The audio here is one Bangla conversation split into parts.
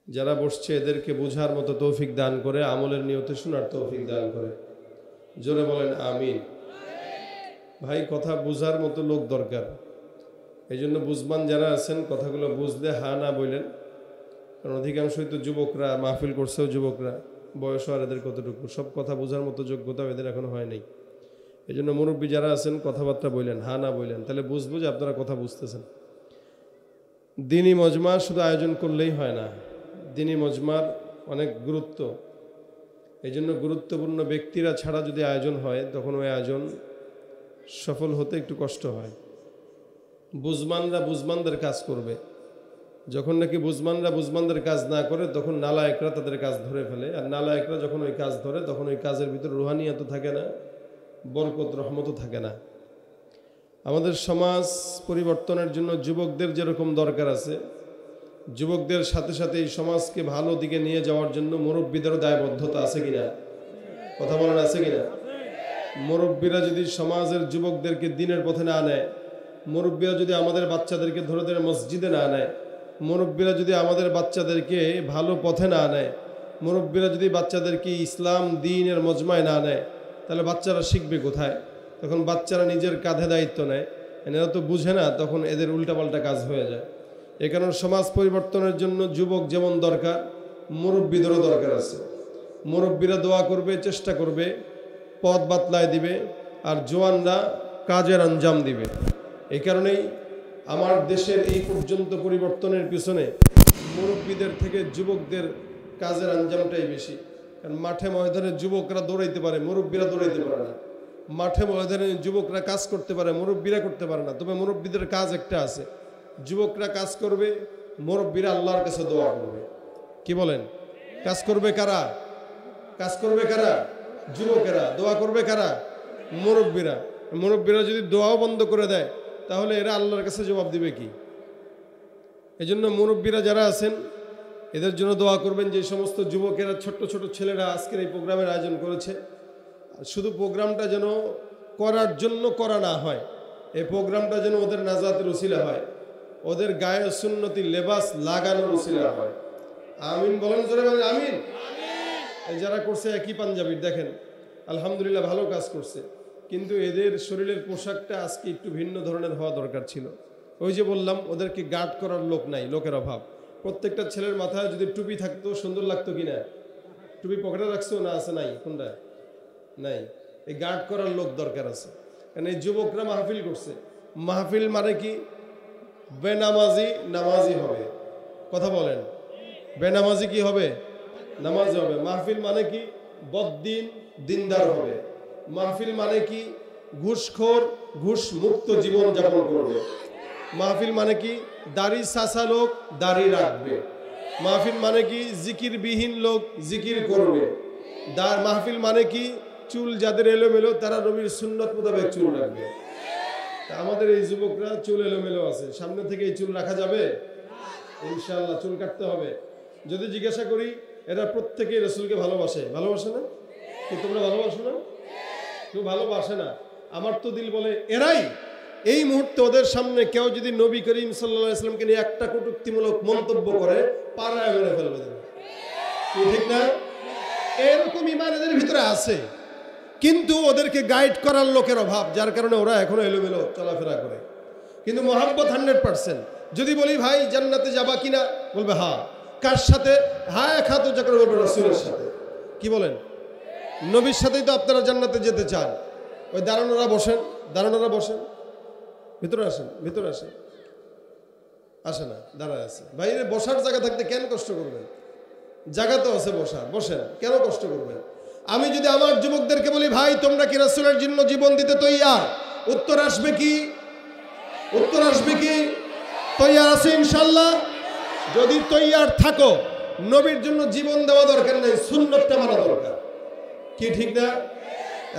যারা বসছে এদেরকে বুঝার মতো তৌফিক দান করে, আমলের নিয়তে শোনার তৌফিক দান করে। জোরে বলেন আমিন। ভাই, কথা বুঝার মতো লোক দরকার। এই জন্য বুঝবান যারা আছেন কথাগুলো বুঝলে হা না বললেন, কারণ অধিকাংশই তো যুবকরা, মাহফিল করছেও যুবকরা, বয়স আর এদের কতটুকু, সব কথা বোঝার মতো যোগ্যতাও এদের এখন হয় নাই। এই জন্য মুরব্বী যারা আছেন কথাবার্তা বললেন, হা না বললেন, তাহলে বুঝবো যে আপনারা কথা বুঝতেছেন। দিনী মজমা শুধু আয়োজন করলেই হয় না, দিনী মজমার অনেক গুরুত্ব। এই জন্য গুরুত্বপূর্ণ ব্যক্তিরা ছাড়া যদি আয়োজন হয় তখন ওই আয়োজন সফল হতে একটু কষ্ট হয়। বুজমানরা বুজমানদের কাজ করবে, যখন নাকি বুজমানরা বুজমানদের কাজ না করে তখন নালায়েকরা তাদের কাজ ধরে ফেলে। আর নালায়েকরা যখন ওই কাজ ধরে তখন ওই কাজের ভিতরে রুহানিয়াতও থাকে না, বরকত রহমতও থাকে না। আমাদের সমাজ পরিবর্তনের জন্য যুবকদের যেরকম দরকার আছে, যুবকদের সাথে সাথে এই সমাজকে ভালো দিকে নিয়ে যাওয়ার জন্য মুরব্বীদেরও দায়বদ্ধতা আছে কিনা? কথা বলেন, আছে কিনা? মুরব্বীরা যদি সমাজের যুবকদেরকে দিনের পথে না নেয়, মুরব্বীরা যদি আমাদের বাচ্চাদেরকে ধরে ধরে মসজিদে না নেয়, মুরব্বীরা যদি আমাদের বাচ্চাদেরকে ভালো পথে না নেয়, মুরব্বীরা যদি বাচ্চাদেরকে ইসলাম দ্বীনের মজমায় না নেয়, তাহলে বাচ্চারা শিখবে কোথায়? তখন বাচ্চারা নিজের কাঁধে দায়িত্ব নেয়, এরা তো বুঝে না, তখন এদের উল্টাপাল্টা কাজ হয়ে যায়। এ কারণে সমাজ পরিবর্তনের জন্য যুবক যেমন দরকার, মুরব্বীদেরও দরকার আছে। মুরব্বীরা দোয়া করবে, চেষ্টা করবে, পথ বাতলায় দিবে, আর জওয়ানরা কাজের আঞ্জাম দিবে। এই কারণেই আমার দেশের এই পর্যন্ত পরিবর্তনের পিছনে মুরব্বীদের থেকে যুবকদের কাজের আঞ্জামটাই বেশি। কারণ মাঠে ময়দানে যুবকরা দৌড়াইতে পারে, মুরব্বীরা দৌড়াইতে পারে না। মাঠে ময়দানে যুবকরা কাজ করতে পারে, মুরব্বীরা করতে পারে না। তবে মুরব্বীদের কাজ একটা আছে, যুবকরা কাজ করবে, মুরব্বীরা আল্লাহর কাছে দোয়া করবে। কি বলেন? কাজ করবে কারা? কাজ করবে কারা? যুবকেরা। দোয়া করবে কারা? মুরব্বীরা। মুরব্বীরা যদি দোয়াও বন্ধ করে দেয় তাহলে এরা আল্লাহর কাছে জবাব দিবে কি? এজন্য মুরব্বীরা যারা আছেন এদের জন্য দোয়া করবেন। যে সমস্ত যুবকেরা, ছোট্ট ছোট ছেলেরা আজকের এই প্রোগ্রামের আয়োজন করেছে, শুধু প্রোগ্রামটা যেন করার জন্য করা না হয়, এই প্রোগ্রামটা যেন ওদের নাজাতের উসিলা হয়, ওদের গায়ে সুন্নতি লেবাস লাগানোর উসিলা হয়। আমিন বলেন, জোরে বলেন আমিন। এই যারা করছে একই পাঞ্জাবির, দেখেন আলহামদুলিল্লাহ ভালো কাজ করছে, কিন্তু এদের শরীরের পোশাকটা আজকে একটু ভিন্ন ধরনের হওয়া দরকার ছিল। ওই যে বললাম, ওদেরকে গার্ড করার লোক নাই, লোকের অভাব। প্রত্যেকটা ছেলের মাথায় যদি টুপি থাকতো সুন্দর লাগতো কিনা? টুপি পকেটে রাখছো না? আছে নাই? কোনটা নাই? এই গার্ড করার লোক দরকার আছে। কারণ এই যুবকরা মাহফিল করছে, মাহফিল মানে কি? বেনামাজি নামাজি হবে। কথা বলেন, বেনামাজি কি হবে? নামাজি হবে। মাহফিল মানে কি? বদ্দিন দিনদার হবে। মাহফিল মানে কি? ঘুষখোর ঘুষ মুক্ত জীবন যাপন করবে। মাহফিল মানে কি? দাড়ি চাচা লোক দাড়ি রাখবে। মাহফিল মানে কি? জিকিরবিহীন লোক জিকির করবে। মাহফিল মানে কি? চুল যাদের এলোমেলো তারা নবীর সুন্নত মোতাবেক চুল রাখবে। আমাদের এই যুবকরা চুল এলোমেলো আছে, সামনে থেকে এই চুল রাখা যাবে? ইনশাআল্লাহ চুল কাটতে হবে। যদি জিজ্ঞাসা করি, এরা প্রত্যেকেই রাসূলকে ভালোবাসে, ভালোবাসে না? কি তোমরা ভালোবাসো না? কেউ ভালোবাসে না। আমার তো দিল বলে এরাই। এই মুহূর্তে ওদের সামনে কেউ যদি নবী করিম সাল্লাল্লাহু আলাইহি ওয়াসাল্লামকে নিয়ে একটা কটূক্তিমূলক মন্তব্য করে, পাড়ায় মেরে ফেলবে। ঠিক না? এরকম ঈমান এদের ভিতরে আছে, কিন্তু ওদেরকে গাইড করার লোকের অভাব, যার কারণে ওরা এখনো এলোমেলো চলাফেরা করে। কিন্তু মোহাব্বত 100%। যদি বলি ভাই জান্নাতে যাবা কিনা, বলবে হ্যাঁ। কার সাথে? হ্যাঁ, এক হাত উঁচা করে বলবে রাসূলের সাথে। কি বলেন? নবীর সাথেই তো আপনারা জান্নাতে যেতে চান। ওই দাঁড়ানোরা বসেন, দাঁড়ানোরা বসেন, ভিতরে আসেন, ভিতরে আসেন। আসে না, দাঁড়ায় আছে। বাইরে বসার জায়গা থাকতে কেন কষ্ট করবেন? জায়গা তো আছে বসার, বসেন, কেন কষ্ট করবেন? আমি যদি আমার যুবকদেরকে বলি ভাই তোমরা কি রাসূলের জন্য জীবন দিতে তৈয়ার, উত্তর আসবে কি? উত্তর আসবে কি? তৈয়ার আছে ইনশাআল্লাহ? যদি তৈয়ার থাকো, নবীর জন্য জীবন দেওয়া দরকার নেই, সুন্নতটা মানা দরকার। কি ঠিক না?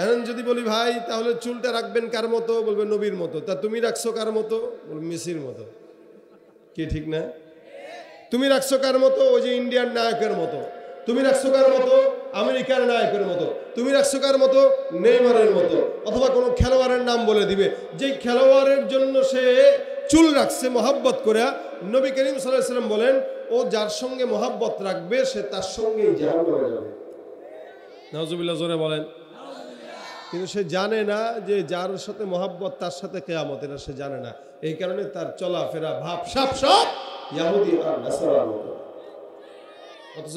এখন যদি বলি ভাই তাহলে চুলটা রাখবেন কার মতো, বলবে নবীর মতো। তা তুমি রাখছো কার মতো? বলবে মেসির মতো। কি ঠিক না? তুমি রাখছো কার মতো? ওই যে ইন্ডিয়ান নায়কের মতো। তুমি রাখছো কার মতো? আমেরিকার নায়কের মতো। তুমি রাখছো কার মতো? নেইমারের মতো। অথবা কোনো খেলোয়াড়ের নাম বলে দিবে, যেই খেলোয়াড়ের জন্য সে চুল রাখছে মহব্বত করে। নবী করিম সাল্লাল্লাহু আলাইহি ওয়াসাল্লাম বলেন ও যার সঙ্গে মহাব্বত রাখবে সে তার সঙ্গেই জাহান্নামে যাবে। নাউজুবিল্লাহ, জোরে বলেন। কিন্তু সে জানে না যে যার সাথে মহাব্বত তার সাথে কিয়ামত, এটা সে জানে না। এই কারণে তার চলাফেরা ভাবসাব সব ইহুদি আর নাসারার মতো। অথচ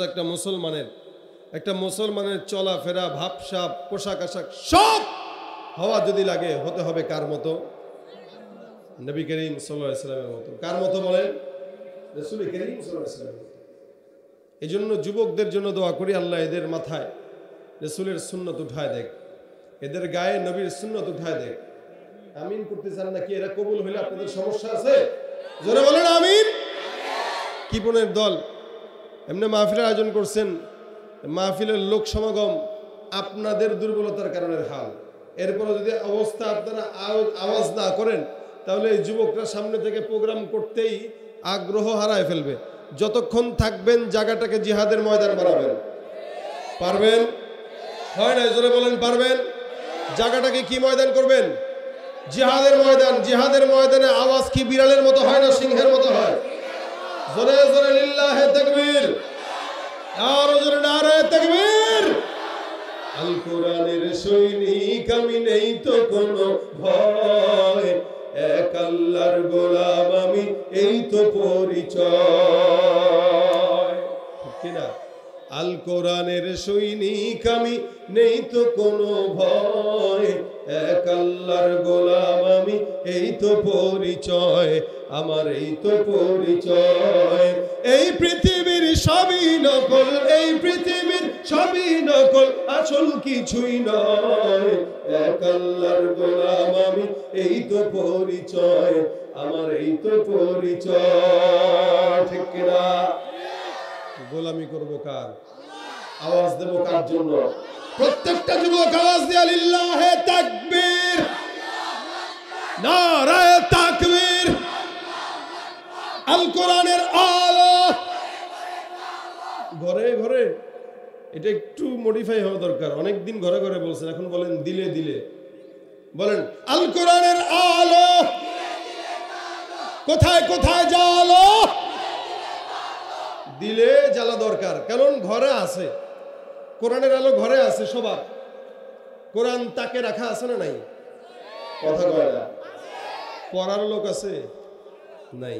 একটা মুসলমানের চলাফেরা ভাবসাব পোশাক আশাক সব হওয়া যদি লাগে, হতে হবে কার মতো? নবী করিম সাল্লাল্লাহু আলাইহি ওয়াসাল্লামের মতো। কার মতো বলেন? রাসূল করিম সাল্লাল্লাহু আলাইহি ওয়াসাল্লামের মতো। এই জন্য যুবকদের জন্য দোয়া করি, আল্লাহ এদের মাথায় রাসূলের সুন্নাত উঠায় দেখ, এদের গায়ে নবীর সুন্নাত উঠায় দেখ। আমিন করতে চান নাকি? এরা কবুল হইলে আপনাদের সমস্যা আছে? জোরে বলেন আমিন। কিপনের দল এমনি মাহফিলের আয়োজন করছেন, মাহফিলের লোক সমাগম আপনাদের দুর্বলতার কারণে হাল। এরপরে যদি অবস্থা আপনারা আওয়াজ না করেন, তাহলে এই যুবকরা সামনে থেকে প্রোগ্রাম করতেই আগ্রহ হারায় ফেলবে। যতক্ষণ থাকবেন জায়গাটাকে জিহাদের ময়দান বানাবেন। পারবেন? হয় না? জোরে বলেন পারবেন? জায়গাটাকে কি ময়দান করবেন? জিহাদের ময়দান। জিহাদের ময়দানে আওয়াজ কি বিড়ালের মতো হয় না সিংহের মতো হয়? জোরে জোরে লিল্লাহে তাকবীর, আর জোরে নারে তাকবীর। আল কোরআনের সৈনিক আমি, নেই তো কোনো ভয়, এক আল্লাহর গোলাম আমি, এই তো পরিচয়। ঠিক কিনা? আল কোরআনের সৈনিক আমি, নেই তো কোনো ভয়, এক আল্লাহর গোলাম আমি, এই তো পরিচয় আমার, এই তো পরিচয়। এই পৃথিবীর সবই নকল, এই পৃথিবীর সবই নকল, আসল কিছুই নয়, এক আল্লাহর গোলাম আমি, এই তো পরিচয় আমার, এই তো পরিচয়। ঠিক কিনা? গোলামি করবো কার? আওয়াজ দেবো কার জন্য? প্রত্যেকটা যুবক আওয়াজ দিয়া লিল্লাহে তাকবীর, নারায়ে তাকবীর। আল কোরআনের আলো ঘরে ঘরে, এটা একটু মডিফাই হওয়া দরকার। অনেকদিন ঘরে ঘরে বলছেন, এখন বলেন দিলে দিলে। বলেন আল কোরআনের আলো কোথায় কোথায় জ্বালো। দিলে জ্বালা দরকার, কারণ ঘরে আছে কোরআনের আলো, ঘরে আছে সবার। কোরআন তাকে রাখা আছে না নাই? কথা কয় না। পড়ার লোক আছে নাই?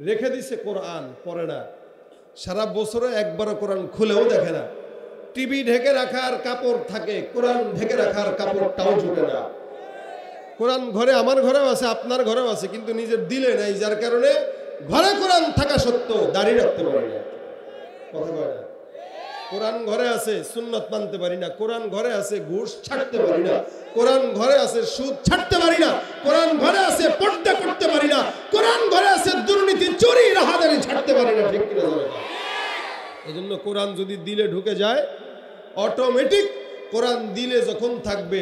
রেখে দিছে কোরআন, পড়ে না। সারা বছরে একবারও কোরআন খুলেও দেখে না। টিভি ঢেকে রাখার কাপড় থাকে, কোরআন ঢেকে রাখার কাপড়টাও জুটে না। কোরআন ঘরে, আমার ঘরেও আছে, আপনার ঘরেও আছে, কিন্তু নিজের দিলে নাই, যার কারণে ঘরে কোরআন থাকা সত্ত্বেও দাঁড়িয়ে রাখতে পারি না। কথা কয় না। কোরআন ঘরে আছে, সুন্নাত মানতে পারি না। কোরআন ঘরে আছে, ঘুষ ছাড়তে পারি না। কোরআন ঘরে আছে, সুদ ছাড়তে পারি না। কোরআন ঘরে আছে, পর্দা করতে পারি না। কোরআন ঘরে আছে, দুর্নীতি, চুরি, রাহাজানি ছাড়তে পারি না। ঠিক কিনা? এজন্য কোরআন যদি দিলে ঢুকে যায়, অটোমেটিক কোরআন দিলে যখন থাকবে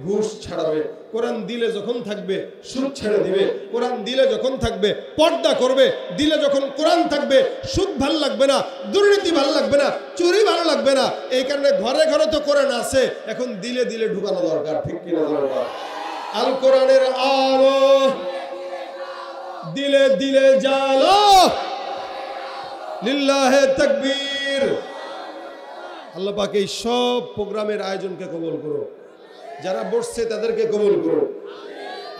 ঘুষ ছাড়াবে, কোরআন দিলে যখন থাকবে সুদ ছেড়ে দিবে, কোরআন দিলে যখন থাকবে পর্দা করবে, দিলে যখন কোরআন থাকবে সুদ ভাল লাগবে না, দুর্নীতি ভাল লাগবে না, চুরি ভালো লাগবে না। এই কারণে ঘরে ঘরে তো কোরআন আছে, এখন দিলে দিলে ঢুকানো দরকার। ঠিক কিনা? আল কোরআনের আলো দিলে দিলে জ্বালো, লিল্লাহে তাকবীর। আল্লাহ পাক এই সব প্রোগ্রামের আয়োজনকে কবুল করো, যারা বসছে তাদেরকে কবুল করো।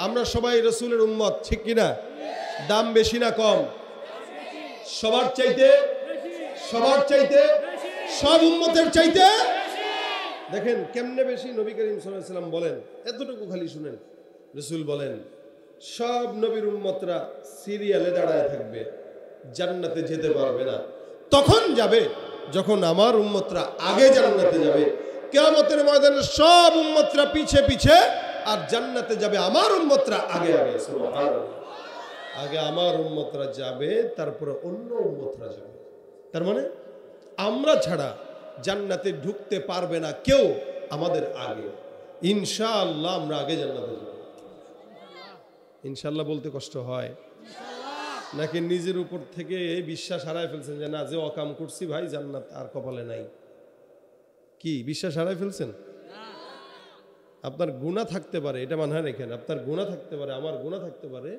আমরা সবাই রাসূলের উম্মত, ঠিক কিনা? দাম বেশি না কম? সবার চাইতে, সবার চাইতে, সব উম্মতের চাইতে। দেখেন কেমনে বেশি। নবী করিম সাল্লাল্লাহু আলাইহি ওয়াসাল্লাম বলেন, এতটুকু খালি শুনেন, রাসূল বলেন সব নবীর উম্মতরা সিরিয়ালে দাঁড়ায় থাকবে, জান্নাতে যেতে পারবে না। তখন যাবে যখন আমার উম্মতরা আগে জান্নাতে যাবে। কিয়ামতের ময়দানে সব উম্মতরা পিছে পিছে, আর জান্নাতে যাবে আমার উম্মতরা আগে আগে। সুবহানাল্লাহ। আগে আমার উম্মতরা যাবে, তারপরে অন্য উম্মতরা যাবে। তার মানে আমরা ছাড়া জান্নাতে ঢুকতে পারবে না কেউ আমাদের আগে। ইনশাআল্লাহ আমরা আগে জান্নাতে যাব। ইনশাআল্লাহ বলতে কষ্ট হয় নাকি নিজের উপর থেকে এই বিশ্বাস হারায় ফেলছেন যে না, যে অকাম করছি ভাই জান্নাত আর কপালে নাই? কি বিশ্বাস হারায় ফেলছেন? আপনার গুনাহ থাকতে পারে, এটা মাথায় রেখেন। আপনার গুনাহ থাকতে পারে, আমার গুনাহ থাকতে পারে,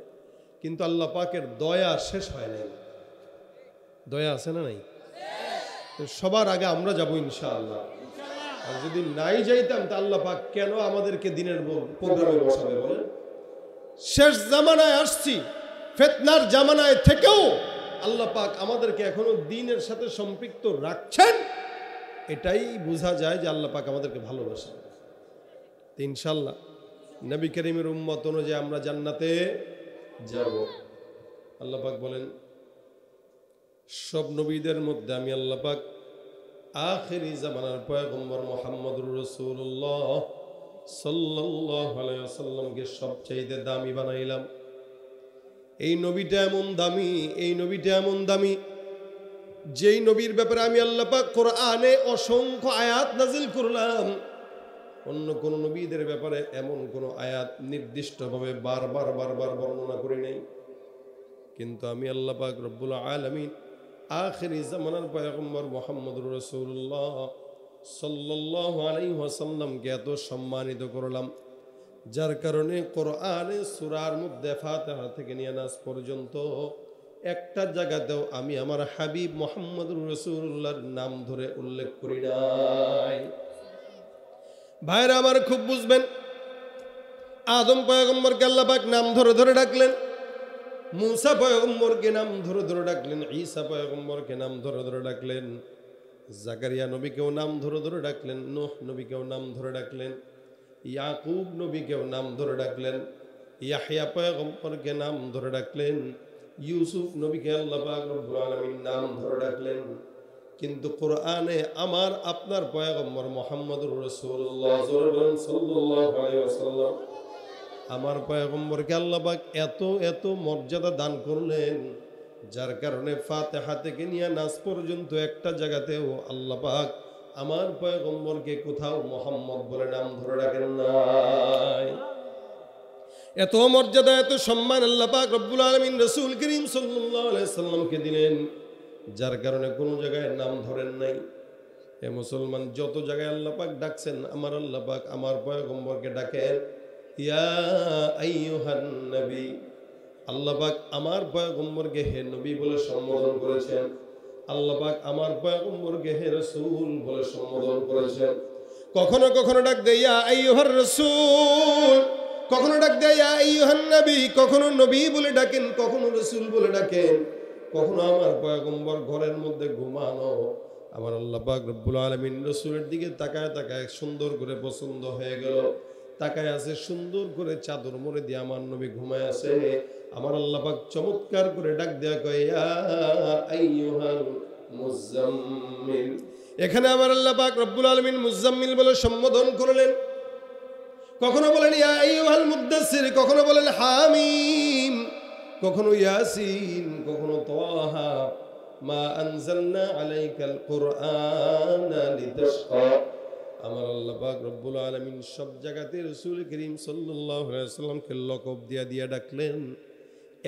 কিন্তু আল্লাহ পাকের দয়া শেষ হয় নাই। দয়া আছে না নাই? সবার আগে আমরা যাব ইনশাআল্লাহ। আর যদি নাই যাইতাম তা আল্লাহ পাক কেন আমাদেরকে দিনের প্রোগ্রামে বসাবে বলেন? শেষ জামানায় আসছি, ফিতনার জামানায় থেকেও আল্লাহ পাক আমাদেরকে এখনো দ্বীনের সাথে সম্পৃক্ত রাখছেন, এটাই বোঝা যায় যে আল্লাহ পাক আমাদেরকে ভালোবাসেন। ইনশাআল্লাহ নবী করিমের উম্মত অনুযায়ী আমরা জান্নাতে যাব। আল্লাহ পাক বলেন, সব নবীদের মধ্যে আমি আল্লাহ পাক আখিরি জামানার পয়গম্বর মুহাম্মদুর রাসূলুল্লাহ সাল্লাল্লাহু আলাইহি ওয়াসাল্লামকে সবচেয়ে দামি বানাইলাম। এই নবীটা এমন দামি, এই নবীটা এমন দামি, যেই নবীর ব্যাপারে আমি আল্লাহ পাক কোরআনে অসংখ্য আয়াত নাজিল করলাম। অন্য কোন নবীদের ব্যাপারে এমন কোন আয়াত নির্দিষ্টভাবে বারবার বর্ণনা করি নাই। কিন্তু আমি আল্লাহ পাক রব্বুল আলামিন আখিরি জামানার পয়গম্বর মুহাম্মদুর রাসূলুল্লাহ সাল্লাল্লাহু আলাইহি ওয়াসাল্লামকে এত সম্মানিত করলাম, যার কারণে কোরআনে সূরার মধ্যে ফাতিহা থেকে নিয়ে নাস পর্যন্ত একটা জায়গাতেও আমি আমার হাবিব মুহাম্মদুর রাসূলুল্লাহর নাম ধরে উল্লেখ করি নাই। ভাইরা আমার খুব বুঝবেন, আদম পয়গম্বরকে আল্লাহ পাক নাম ধরে ধরে ডাকলেন, মুসা পয়গম্বরকে নাম ধরে ধরে ডাকলেন, ঈসা পয়গম্বরকে নাম ধরে ধরে ডাকলেন, জাকারিয়া নবীকেও নাম ধরে ধরে ডাকলেন, নূহ নবীকেও নাম ধরে ডাকলেন, ইয়াকুব নবীকেও নাম ধরে ডাকলেন, ইয়াহইয়া পয়গম্বরকে নাম ধরে ডাকলেন, ইউসুফ নবীকে আল্লাহ পাক রব্বুল আলামিন নাম ধরে ডাকলেন। কিন্তু কোরআনে আমার আপনার পয়গম্বর মুহাম্মদুর রাসূলুল্লাহ সাল্লাল্লাহু আলাইহি ওয়াসাল্লাম, আমার পয়গম্বরকে আল্লাহ পাক এত এত মর্যাদা দান করলেন, যার কারণে ফাতিহা থেকে নিয়ে নাস পর্যন্ত একটা জায়গাতেও আল্লাহ পাক আমার পয়গম্বরকে কোথাও মুহাম্মদ বলে নাম ধরে রাখেন নাই। এত মর্যাদা, এত সম্মান আল্লাহ পাক রব্বুল আলামিন রাসূল করিম সাল্লাল্লাহু আলাইহি সাল্লামকে দিলেন, যার কারণে কোনো জায়গায় নাম ধরেন নাই। এ মুসলমান, যত জায়গায় আল্লাহ পাক ডাকছেন আমার আল্লাহ পাক আমার পয়গম্বরকে ডাকেন ইয়া আইয়ুহান নবী। আল্লাহ পাক আমার পয়গম্বরকে হে নবী বলে সম্বোধন করেছেন, আল্লাহ পাক আমার পয়গম্বরকে হে রাসূল বলে সম্বোধন করেছেন। কখনো কখনো ডাক দেয় ইয়া আইয়ুহার রাসূল, কখনো ডাক দেয় ইয়া আইয়ুহান নবী, কখনো নবী বলে ডাকেন, কখনো রাসূল বলে ডাকেন। কখনো আমার পয়গম্বর ঘরের মধ্যে ঘুমানো, আমার আল্লাহ পাক রব্বুল আলামিন রাসূলের দিকে তাকায় তাকায় সুন্দর করে পছন্দ হয়ে গেল, তাকায় আছে সুন্দর করে চাদর মুড়ি দিয়ে আমার নবী ঘুমায় আছে। আমার আল্লাহ পাক চমৎকার করে ডাক দেয়া কয় ইয়া আইয়ুহাল মুজাম্মিল। এখানে আমার আল্লাহ পাক রব্বুল আলামিন মুজাম্মিল বলে সম্বোধন করলেন। কখনো বলেন ইয়া আইয়ুহাল মুদ্দাসসির, কখনো বলেন হামিম, কখনো ইয়াসিন, কখনো তাহা, মা আনজালনা আলাইকাল কুরআনা লিতাশকা। আমার আল্লাহ পাক রব্বুল আলামিন সব জায়গাতে রাসূল করিম সাল্লাল্লাহু আলাইহি ওয়াসাল্লামকে লকব দিয়া ডাকলেন,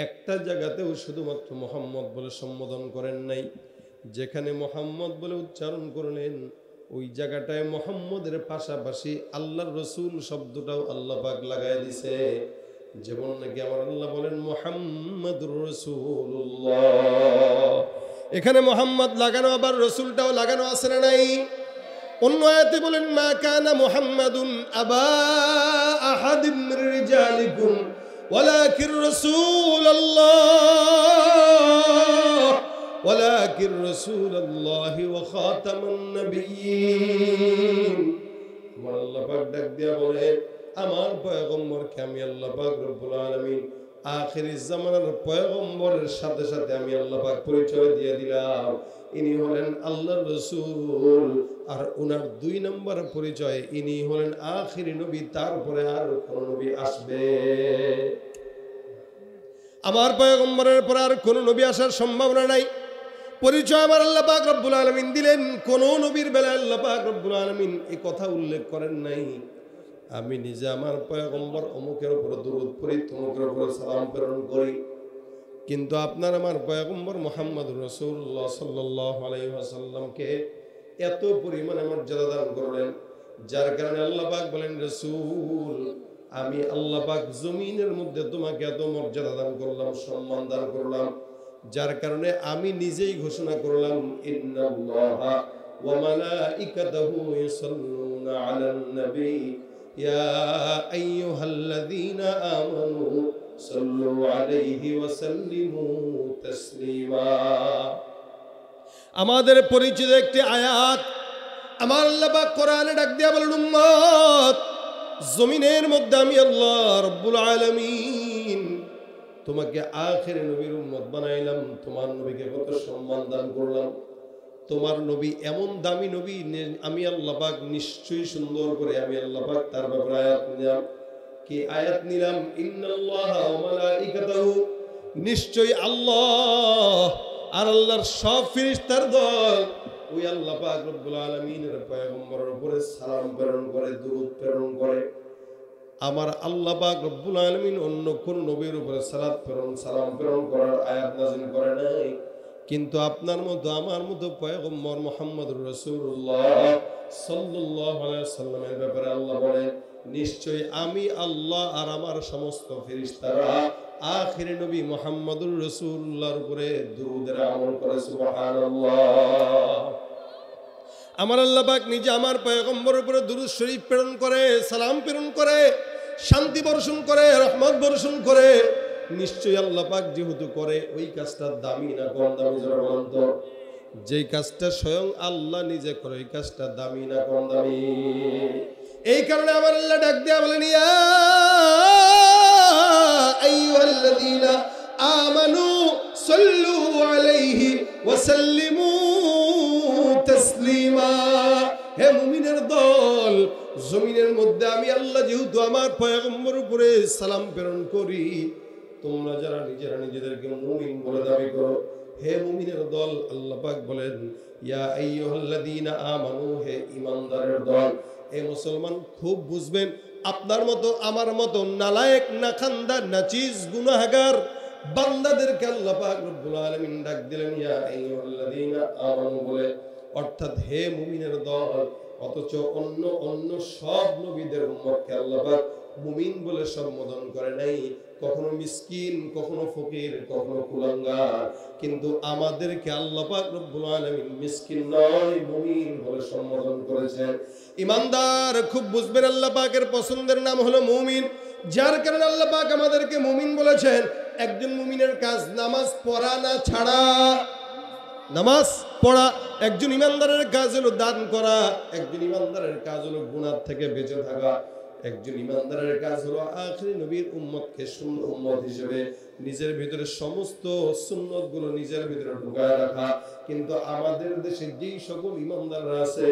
একটা জায়গাতেও শুধুমাত্র মুহাম্মদ বলে সম্বোধন করেন নাই। যেখানে মুহাম্মদ বলে উচ্চারণ করলেন ওই জায়গাটায় মুহাম্মদের পাশাপাশি আল্লাহর রাসূল শব্দটাও আল্লাহ পাক লাগায় দিছে। যেমন নাকি আমার আল্লাহ বলেন মুহাম্মাদুর রাসূলুল্লাহ, এখানে মুহাম্মদ লাগানো আবার রাসূলটাও লাগানো আছে না নাই? অন্য আয়াতে বলেন মা কানা মুহাম্মাদুন আবা আহাদিম মির রিজালিকুম ওয়ালাকির রাসূলুল্লাহ ওয়ালাকির রাসূলুল্লাহ ওয়া খাতামান নবিয়্যিন। আমার আল্লাহ পাক ডাক দিয়া বলেন আমার পয়গম্বরকে আমি আল্লাহ পাক রব্বুল আলামিন আখিরি জামানার পয়গম্বরের সাথে সাথে আমি আল্লাহ পাক পরিচয় দিয়ে দিলাম, ইনি হলেন আল্লাহর রাসূল। আর ওনার 2 নম্বর পরিচয়, ইনি হলেন আখিরি নবী, তারপরে আর কোন নবী আসবে। আমার পয়গম্বরের পর আর কোন নবী আসার সম্ভাবনা নাই। পরিচয় আমার আল্লাহ পাক রব্বুল আলামিন দিলেন। কোন নবীর বেলায় আল্লাহ পাক রব্বুল আলামিন এই কথা উল্লেখ করেন নাই আমি নিজে আমার পয়গম্বর অমুকের উপর দরুদ পড়ি, তমুকের উপর সালাম প্রেরণ করি। কিন্তু আপনার আমার পয়গম্বর মুহাম্মদুর রাসূলুল্লাহ সাল্লাল্লাহু আলাইহি ওয়াসাল্লামকে এত পরিমাণে মর্যাদা দান করলেন, যার কারণে আল্লাহ পাক বলেন রাসূল আমি আল্লাহ পাক জমিনের মধ্যে তোমাকে এত মর্যাদা দান করলাম, সম্মান দান করলাম, যার কারণে আমি নিজেই ঘোষণা করলাম ইন্নাল্লাহা ওয়া মালাইকাতাহু ইউসাল্লুনা আলান নবী ইয়া আইয়ুহাল্লাযীনা আমানু সাল্লু আলাইহি ওয়া সাল্লিমু তাসলিমা। আমাদের পরিচিত একটি আয়াত, আমার আল্লাহ পাক কোরআনে ডাক দিয়া বলেন, উম্মত, জমিনের মধ্যে আমি আল্লাহ রব্বুল আলামিন তোমাকে আখিরের নবীর উম্মত বানাইলাম। তোমার নবীকে কত সম্মান দান করলাম। তোমার নবী এমন দামি নবী, আমি আল্লাহ পাক নিশ্চয়ই সুন্দর করে আমি আল্লাহ পাক তার ব্যাপারে আয়াত নিলাম। কি আয়াত নিলাম? ইন্নাল্লাহা ওয়া মালাইকাতাহু, নিশ্চয়ই আল্লাহ আর আল্লাহর সব ফেরেশতার দল ওই আল্লাহ পাক রব্বুল আলামিনের পয়গম্বরের উপরে সালাম প্রেরণ করে, দুরূদ প্রেরণ করে। আমার আল্লাহ পাক রব্বুল আলামিন অন্য কোন নবীর উপরে সালাম প্রেরণ করার আয়াত নাযিল করে নাই। কিন্তু আপনার মতো আমার মতো পয়গম্বর মুহাম্মদুর রাসূলুল্লাহ সাল্লাল্লাহু আলাইহি ওয়াসাল্লামের ব্যাপারে আল্লাহ বলেন, নিশ্চয়ই আমি আল্লাহ আর আমার সমস্ত ফেরেশতারা আখিরে নবী মুহাম্মদুর রাসূলুল্লাহর উপরে দুরূদের আমল করে। সুবহানাল্লাহ। আমার আল্লাহ পাক নিজে আমার পয়গম্বরের উপরে দুরূদ শরীফ প্রেরণ করে, সালাম প্রেরণ করে, শান্তি বর্ষণ করে, রহমত বর্ষণ করে। নিশ্চয়ই আল্লাহ পাক যেহেতু করে, ওই কাজটা দামি না কম দামি? যারা বলেন তো, যেই কাজটা স্বয়ং আল্লাহ নিজে করে, ওই কাজটা দামি না কম দামি? এই কারণে আমার আল্লাহ ডাক দেয়া বলেন, ইয়া আইয়ুহাল্লাযীনা আমানু সাল্লু আলাইহি ওয়া সাল্লিমু তাসলিমা। হে মুমিনের দল, জমিনের মধ্যে আমি আল্লাহ যেহেতু আমার পয়গম্বরের উপরে সালাম প্রেরণ করি, তোমরা যারা নিজেরা নিজেদেরকে মুমিন বলে দাবি করো, হে মুমিনের দল, আল্লাহ পাক বলেন, ইয়া আইয়ুহাল্লাযীনা আমানু, হে ঈমানদারের দল। হে মুসলমান, খুব বুঝবেন, আপনার মতো আমার মতো নালায়েক, নাখান্দা, নাচিজ, গুনাহগার বান্দাদেরকে আল্লাহ পাক রব্বুল আলামিন ডাক দিলেন ইয়া আইয়ুহাল্লাযীনা আমানু বলে, অর্থাৎ হে মুমিনের দল। অথচ অন্য সব নবীদের উম্মতকে আল্লাহ পাক মুমিন বলে সম্বোধন করে নাই। কখনো মিসকিন, কখনো ফকির, কখনো কুলাঙ্গার। কিন্তু আমাদেরকে আল্লাহ পাক রব্বুল আলামিন মিসকিন নয়, মুমিন বলে সম্বোধন করেছেন। ঈমানদার, খুব বুঝবেন, আল্লাহ পাকের পছন্দের নাম হলো মুমিন। যার কারণে আল্লাহ পাক আমাদেরকে মুমিন বলেছেন। একজন মুমিনের কাজ নামাজ পড়া না ছাড়া, নামাজ পড়া। একজন ইমানদারের কাজ হলো দান করা। একজন ইমানদারের কাজ হলো গুনাহ থেকে বেঁচে থাকা। একজন ইমানদারের কাজ হলো আখিরি নবীর উম্মতকে সুন্নাত উম্মত হিসেবে নিজের ভিতরে সমস্ত সুন্নতগুলো নিজের ভিতরে ঢুকায় রাখা। কিন্তু আমাদের দেশে যেই সকল ইমানদাররা আছে,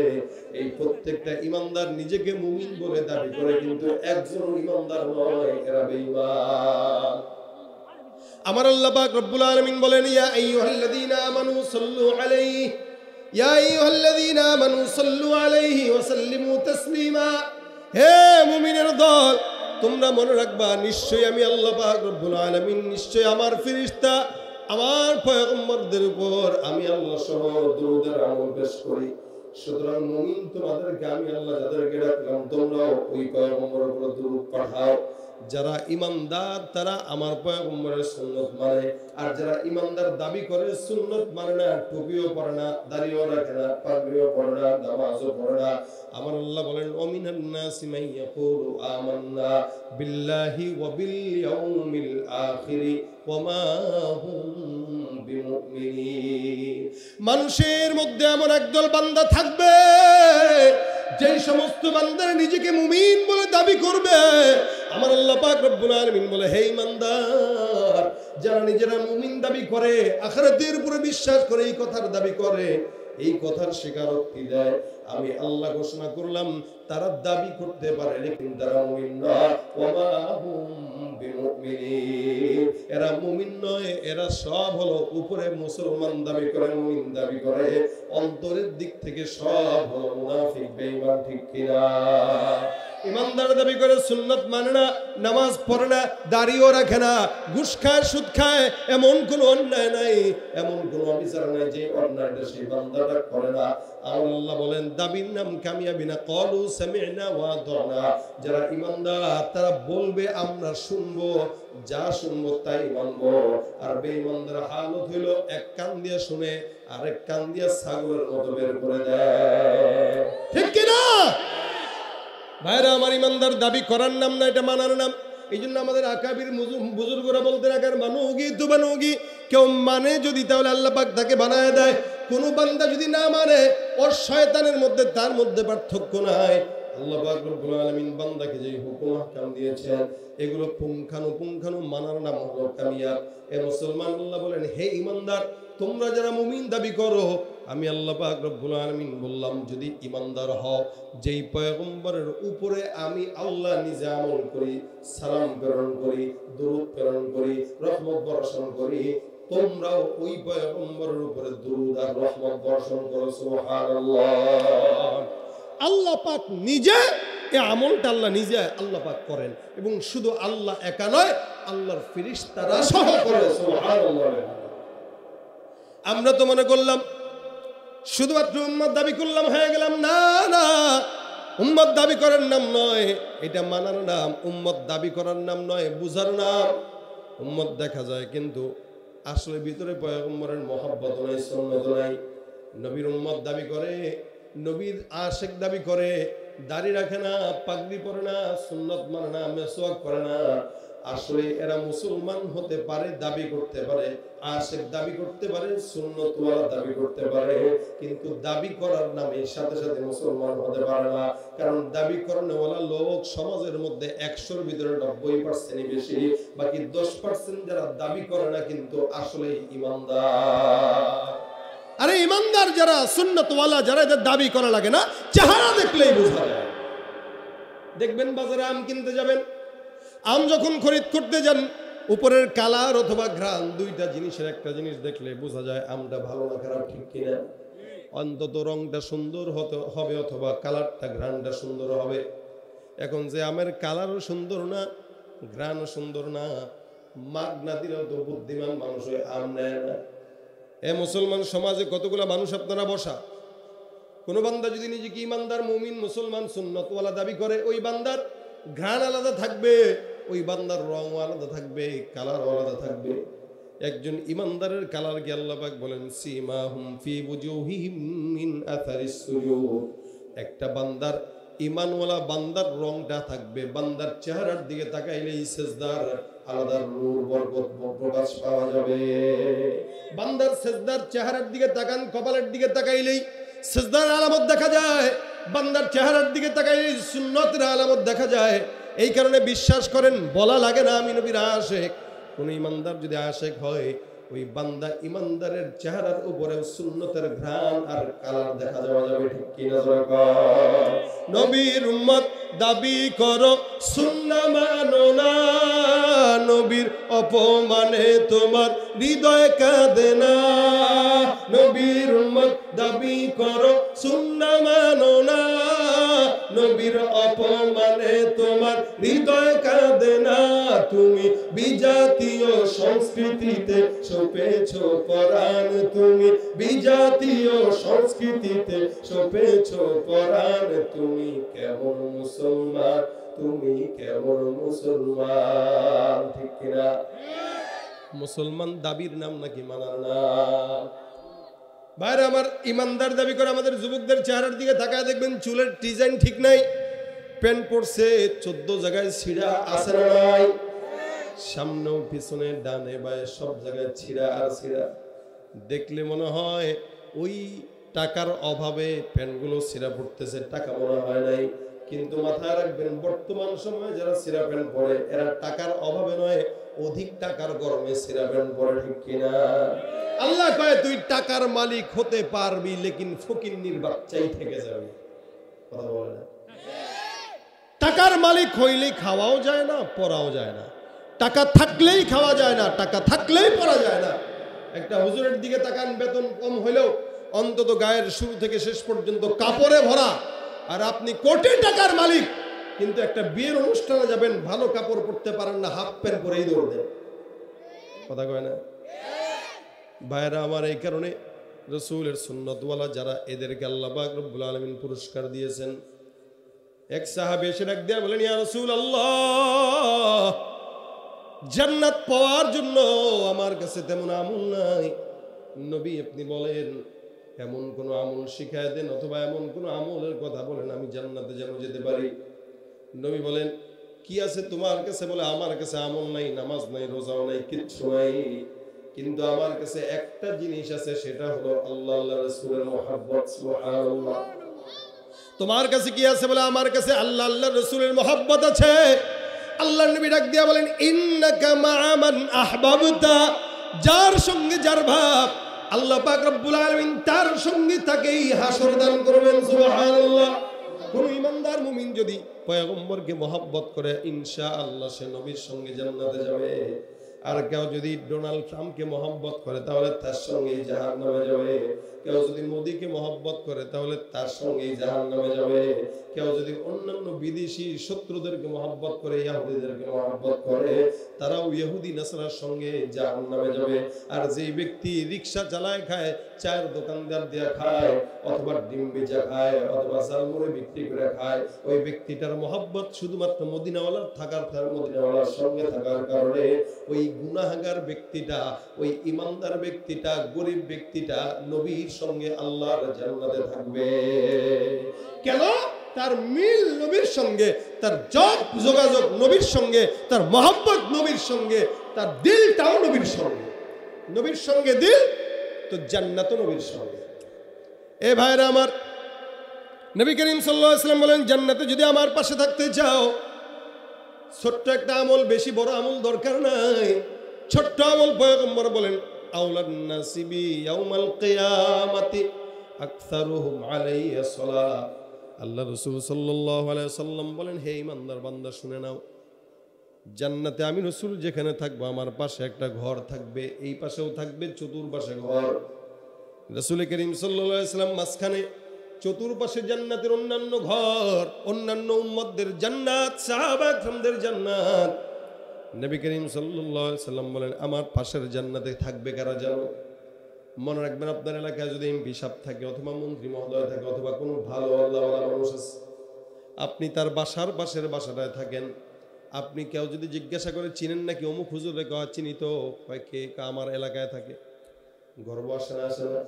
এই প্রত্যেকটা ইমানদার নিজেকে মুমিন বলে দাবি করে, কিন্তু একজন ইমানদার নয়, এরা বেঈমান। আমার আল্লাহ পাক রব্বুল আলামিন বলেন, ইয়া আইয়ুহাল্লাযীনা আমানু সাল্লু আলাইহি, ইয়া আইয়ুহাল্লাযীনা আমানু সাল্লু আলাইহি ওয়া সাল্লিমু তাসলিমা। হে মুমিনের দল, তোমরা মনে রাখবা, নিশ্চয়ই আমি আল্লাহ পাক রব্বুল আলামিন, নিশ্চয়ই আমার ফেরেশতা, আমার পয়গম্বরদের উপর আমি আল্লাহ সহ দুরূদের আমল পেশ করি। সুতরাং মুমিন তোমাদেরকে আমি আল্লাহ যাদেরকে ডাকলাম, তোমরাও ওই পয়গম্বরের উপর দুরূদ পাঠাও। যারা ইমানদার তারা আমার পয়গম্বরের সুন্নাত মানে, আর যারা ইমানদার দাবি করে সুন্নাত মানে না, টুপিও পরে না, দাড়িও রাখে না, পাগড়িও পরে না, নামাজও পড়ে না, আমার আল্লাহ বলেন, ওমিনান নাসি মান ইয়াকুলু আমান্না বিল্লাহি ওয়া বিল ইয়াউমিল আখিরি ওয়া মা হুম বিমুমিনিন। মানুষের মধ্যে এমন একদল বান্দা থাকবে, যে সমস্ত বান্দারা নিজেকে মুমিন বলে দাবি করবে, আমার আল্লাহ পাক রব্বুল আলামিন বলে, হে ঈমানদার, যারা নিজেরা মুমিন দাবি করে, আখিরাতের উপরে বিশ্বাস করে, এই কথার দাবি করে, এই কথার স্বীকারোক্তি দেয়, আমি আল্লাহ ঘোষণা করলাম তারা দাবি করতে পারে, কিন্তু তারা মুমিন নয়। ওয়া মা হুম বিমুমিনিন, এরা মুমিন নয়, এরা সব হলো উপরে মুসলমান দাবি করে, মুমিন দাবি করে, অন্তরের দিক থেকে সব হলো মুনাফিক, বেঈমান। ঠিক কিনা? ইমানদার দাবি করে সুন্নত মানে না, নামাজ পড়ে না, দাড়িও রাখে না, ঘুষ খায়, সুদ খায়, এমন কোনো অন্যায় নাই, এমন কোনো অবিচার নাই যে অন্যায়টা সেই বান্দাটা করে না। আল্লাহ বলেন দাবির নাম কামিয়াবি না। ক্বালু সামি'না ওয়া আতা'না, যারা ইমানদার তারা বলবে আমরা শুনবো, যা শুনবো তাই মানবো। আর বেঈমানদের হালত হইল এক কান দিয়ে শুনে আরেক কান দিয়ে ছাগলের মতো বের করে দেয়। ঠিক কি না ভাইরা আমার? ইমানদার দাবি করার নাম না, এটা মানার নাম। এই জন্য আমাদের আকাবির বুজুর্গরা বলতে রাখার মানুগি তু বানুগি, কেউ মানে যদি তাহলে আল্লাহ পাক তাকে বানায় দেয়। কোন বান্দা যদি না মানে, ওর শয়তানের মধ্যে তার মধ্যে পার্থক্য নাই। আল্লাহ পাক রব্বুল আলামিন বান্দাকে যে হুকুম আহকাম দিয়েছেন, এগুলো পুঙ্খানুপুঙ্খানু মানার নাম হলো কামিয়াব। এ মুসলমান, আল্লাহ বলেন হে ঈমানদার, তোমরা যারা মুমিন দাবি করো, আমি আল্লাহ পাক রব্বুল আলামিন বললাম যদি ঈমানদার হও, যেই পয়গম্বরের উপরে আমি আল্লাহ নিজে আমল করি, সালাম প্রেরণ করি, দরুদ প্রেরণ করি, রহমত বর্ষণ করি, তোমরাও ওই পয়গম্বরের উপরে দরুদ আর রহমত বর্ষণ করো। সুবহানাল্লাহ। আল্লাহ পাক নিজে এই আমলটা আল্লাহ নিজে আল্লাহ পাক করেন, এবং শুধু আল্লাহ একা নয়, আল্লাহর ফেরেশতারা সহ করে। সুবহানাল্লাহ। আমরা তো মনে করলাম শুধুমাত্র উম্মত দাবি করলাম হয়ে গেলাম। না না, উম্মত দাবি করার নাম নয়, এটা মানার নাম। উম্মত দাবি করার নাম নয়, বুঝার নাম। উম্মত দেখা যায় কিন্তু আসলে ভিতরে পয়গম্বরের মহব্বত নাই, সুন্নত নাই। নবীর উম্মত দাবি করে, নবীর আশেক দাবি করে, দাড়ি রাখে না, পাগড়ি পরে না, সুন্নত মানে না, মেসওয়াক করে না। আসলে এরা মুসলমান হতে পারে, দাবি করতে পারে, আশেক দাবি করতে পারে, সুন্নত ওয়ালা দাবি করতে পারে, কিন্তু দাবি করার নামে সাথে সাথে মুসলমান হতে পারে না। কারণ দাবি করানোওয়ালা লোক সমাজের মধ্যে 100-র ভিতরে 90% বেশি, বাকি 10% যারা দাবি করে না কিন্তু আসলে ঈমানদার। আরে ঈমানদার যারা, সুন্নত ওয়ালা যারা, এদের দাবি করা লাগে না, চেহারা দেখলেই বোঝা যায়। দেখবেন বাজারে আম কিনতে যাবেন, আম যখন খরিদ করতে যান, উপরের কালার অথবা ঘ্রাণ, দুইটা জিনিসের একটা জিনিস দেখলে বোঝা যায় আমটা ভালো না খারাপ, ঠিক কিনা? অন্তত রংটা সুন্দর হতে হবে অথবা কালারটা, ঘ্রাণটা সুন্দর হবে। এখন যে আমের কালারও সুন্দর না, ঘ্রাণও সুন্দর না, মাগ না দিলেও তো বুদ্ধিমান মানুষ আম নেয় না। এ মুসলমান সমাজে কতগুলা মানুষ আপনারা বসা, কোন বান্দা যদি নিজেকে ঈমানদার, মুমিন, মুসলমান, সুন্নতওয়ালা দাবি করে, ওই বান্দার ঘ্রাণ আলাদা থাকবে, ওই বান্দার রং আলাদা থাকবে, কালার আলাদা থাকবে। একজন ঈমানদারের কালার কি আল্লাহ পাক বলেন সীমাহুম ফি বুজুহিহিম মিন আথারিস সুজুদ। একটা বান্দার, ঈমানওয়ালা বান্দার রংটা থাকবে, বান্দার চেহারার দিকে তাকাইলেই সিজদার আলাদা নূর বরকত প্রকাশ পাওয়া যাবে। বান্দার সিজদার চেহারার দিকে তাকান, কপালের দিকে তাকাইলেই সিজদার আলামত দেখা যায়, বান্দার চেহারার দিকে তাকাইলেই সুন্নতের আলামত দেখা যায়। এই কারণে বিশ্বাস করেন, বলা লাগে না আমি নবীর আশেক। কোন ঈমানদার যদি আশেক হয়, ওই বান্দা ঈমানদারের চেহারার উপরে সুন্নতের ঘ্রাণ আর কালার দেখা যাওয়া যাবে, ঠিক কি না? নবীর উম্মত দাবি করো, সুন্নাহ মানো না, নবীর অপমানে তোমার হৃদয় কাঁদে না। নবীর উম্মত দাবি করো, সুন্নাহ মানো না, নবীর অপমানে তোমার হৃদয় কাঁদে না। তুমি বিজাতীয় সংস্কৃতিতে সপেছ পরাণ, তুমি বিজাতীয় সংস্কৃতিতে সপেছ পরাণ। তুমি কেমন মুসলমান, তুমি কেমন মুসলমান, ঠিক কিনা? মুসলমান দাবির নাম নাকি মানার নাম? ভাইরা আমার, ঈমানদার দাবি করে আমাদের যুবকদের চেহারার দিকে তাকায় দেখবেন চুলের ডিজাইন ঠিক নাই, প্যান্ট পরছে 14 জায়গায় ছিঁড়া আছে না নাই, সামনেও পিছনে ডানে বায়ে সব জায়গায় ছিঁড়া আর ছিঁড়া। দেখলে মনে হয় ওই টাকার অভাবে প্যান্টগুলো ছিঁড়া পড়তেছে, টাকা মনে হয় নাই। কিন্তু মাথায় রাখবেন, বর্তমান সময়ে যারা ছিঁড়া প্যান্ট পরে, এরা টাকার অভাবে নয়, অধিক টাকার গরমে ছিঁড়া প্যান্ট পরে, ঠিক কিনা? আল্লাহ কয় তুই টাকার মালিক হতে পারবি, লেকিন ফকিন্নির বাচ্চাই থেকে যাবে। কথা বলে না? টাকার মালিক হইলেই খাওয়াও যায় না, পরাও যায় না। টাকা থাকলেই খাওয়া যায় না, টাকা থাকলেই পরা যায় না। একটা হুজুরের দিকে তাকান, বেতন কম হইলেও অন্তত গায়ের শুরু থেকে শেষ পর্যন্ত কাপড়ে ভরা, আর আপনি কোটি টাকার মালিক, কিন্তু একটা বিয়ের অনুষ্ঠানে যাবেন, ভালো কাপড় পরতে পারেন না, হাফ প্যান্ট পরেই দৌড় দেন। কথা কয় না ভাইরা আমার? এই কারণে রাসূলের সুন্নতওয়ালা যারা, এদেরকে আল্লাহ পাক রব্বুল আলামিন পুরস্কার দিয়েছেন। এক সাহাবী এসে ডাক দিয়ে বলেন, ইয়া রাসূলুল্লাহ, জান্নাত পাওয়ার জন্য আমার কাছে তেমন আমল নাই, নবী আপনি বলেন এমন কোন আমল শিখায় দেন, অথবা এমন কোন আমলের কথা বলেন আমি জান্নাতে যেন যেতে পারি। নবী বলেন, কি আছে তোমার কাছে? বলে, আমার কাছে আমল নাই, নামাজ নাই, রোজাও নাই, কিচ্ছু নাই, কিন্তু আমার কাছে একটা জিনিস আছে, সেটা হলো আল্লাহ আল্লাহ রাসূলের মুহাব্বত। সুবহানাল্লাহ। তোমার কাছে কি আছে? বলে, আমার কাছে আল্লাহ আল্লাহ রাসূলের মুহাব্বত আছে। আল্লাহর নবী ডাক দিয়া বলেন, ইন্নাকা মা'a মান আহবাবতা, যার সঙ্গে যার ভাব আল্লাহ পাক রব্বুল আলামিন তার সঙ্গে তাকেই হাসর দান করবেন। সুবহানাল্লাহ। কোন ইমানদার মুমিন যদি পয়গম্বরকে মহব্বত করে, ইনশাআল্লাহ সে নবীর সঙ্গে জান্নাতে যাবে। আর কেউ যদি ডোনাল্ড ট্রাম্পকে মহব্বত করে, তাহলে তার সঙ্গেই জাহান্নামে যাবে। কেউ যদি মোদিকে মহব্বত করে, তাহলে তার সঙ্গেই জাহান্নামে যাবে। কেউ যদি অন্যান্য বিদেশি শত্রুদেরকে মহব্বত করে, ইহুদিদেরকে মহব্বত করে, তারাও ইহুদি নাসারার সঙ্গে জাহান্নামে যাবে। আর যেই ব্যক্তি রিকশা চালায় খায়, চায়ের দোকানদার দিয়ে খায়, অথবা ডিম বেচা খায়, অথবা ঝালমুড়ি বিক্রি করে খায়, ওই ব্যক্তিটার মহব্বত শুধুমাত্র মদিনাওয়ালার মদিনাওয়ালার সঙ্গে থাকার কারণে ওই গুনাহগার ব্যক্তিটা, ওই ইমানদার ব্যক্তিটা, গরিব ব্যক্তিটা নবীর সঙ্গে আল্লাহর জান্নাতে থাকবে। কেন? তার মিল নবীর সঙ্গে, তার যোগাযোগ নবীর সঙ্গে, তার মহব্বত নবীর সঙ্গে, তার দিলটাও নবীর সঙ্গে। নবীর সঙ্গে দিল তো জান্নাতও নবীর সঙ্গে। এ ভাইরা আমার, নবী করিম সাল্লাল্লাহু আলাইহি ওয়াসাল্লাম বলেন, জান্নাতে যদি আমার পাশে থাকতে চাও, ছোট্ট একটা আমল, বেশি বড় আমল দরকার নাই, ছোট্ট আমল। পয়গম্বর বলেন, আউলান নাসিবি ইয়াউমাল কিয়ামাতি আকসারুহুম আলাইয়া সালাহ। আল্লাহ রাসূল সাল্লাল্লাহু আলাইহি ওয়াসাল্লাম বলেন, হে ইমানদার বান্দা শুনে নাও, জান্নাতে আমি রাসূল যেখানে থাকবো, আমার পাশে একটা ঘর থাকবে, এই পাশেও থাকবে, চতুর্পাশে ঘর। রাসূল করিম সাল্লাল্লাহু আলাইহি ওয়াসাল্লাম মাঝখানে, চতুর্পাশে জান্নাতের অন্যান্য ঘর, অন্যান্য উম্মতদের জান্নাত, সাহাবা কিরামদের জান্নাত। নবী করিম সাল্লাল্লাহু আলাইহি ওয়াসাল্লাম বলেন, আমার পাশের জান্নাতে থাকবে কারা জানো? মনে রাখবেন, আপনার এলাকায় যদি এমপি সাহেব থাকে, অথবা মন্ত্রী মহোদয় থাকে, অথবা কোনো ভালো আল্লাহওয়ালা মানুষ আছে, আপনি তার বাসার পাশের বাসাটায় থাকেন, আপনি কেউ যদি জিজ্ঞাসা করে, চিনেন নাকি অমুক হুজুরে? কয় চিনি তো। কয় কে? আমার এলাকায় থাকে। গর্ব আসে না? আসে না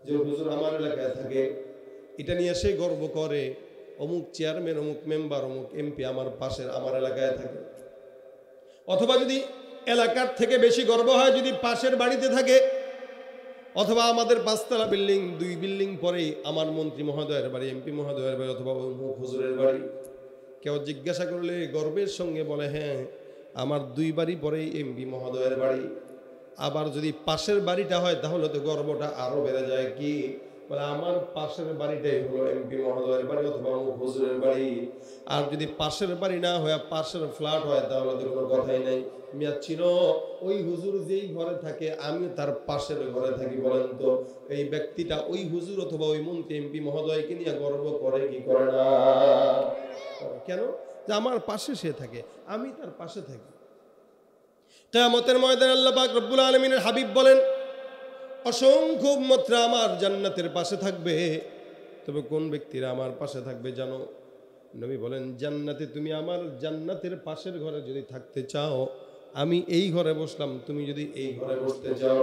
যে হুজুর আমার এলাকায় থাকে? এটা নিয়ে সে গর্ব করে, অমুক চেয়ারম্যান, অমুক মেম্বার, অমুক এমপি আমার পাশের, আমার এলাকায় থাকে। অথবা যদি এলাকার থেকে বেশি গর্ব হয় যদি পাশের বাড়িতে থাকে, অথবা আমাদের 5 তলা বিল্ডিং, 2 বিল্ডিং পরেই আমার মন্ত্রী মহোদয়ের বাড়ি, এমপি মহোদয়ের বাড়ি, অথবা হুজুরের বাড়ি। কেউ জিজ্ঞাসা করলে গর্বের সঙ্গে বলে, হ্যাঁ আমার 2 বাড়ি পরেই এমপি মহোদয়ের বাড়ি। আবার যদি পাশের বাড়িটা হয়, তাহলে তো গর্বটা আরো বেড়ে যায়। কি বলে, আমার পাশের বাড়িটাই হলো এমপি মহোদয়ের বাড়ি, অথবা হুজুরের বাড়ি। আর যদি পাশের বাড়ি না হয়, পাশের ফ্ল্যাট হয়, তাহলে তো কোনো কথাই নাই। মিয়া চিনো, ওই হুজুর যেই ঘরে থাকে, আমি তার পাশের ঘরে থাকি। বলেন তো, এই ব্যক্তিটা ওই হুজুর অথবা ওই মন্ত্রী এমপি মহোদয়কে নিয়ে গর্ব করে কি করে না? কেন? যে আমার পাশে সে থাকে, আমি তার পাশে থাকি। কিয়ামতের ময়দানে আল্লাহ পাক রব্বুল আলামিনের হাবিব বলেন, অসংখ্য উম্মতরা আমার জান্নাতের পাশে থাকবে, তবে কোন ব্যক্তিরা আমার পাশে থাকবে জানো? নবী বলেন, জান্নাতে তুমি আমার জান্নাতের পাশের ঘরে যদি থাকতে চাও, আমি এই ঘরে বসলাম, তুমি যদি এই ঘরে বসতে চাও।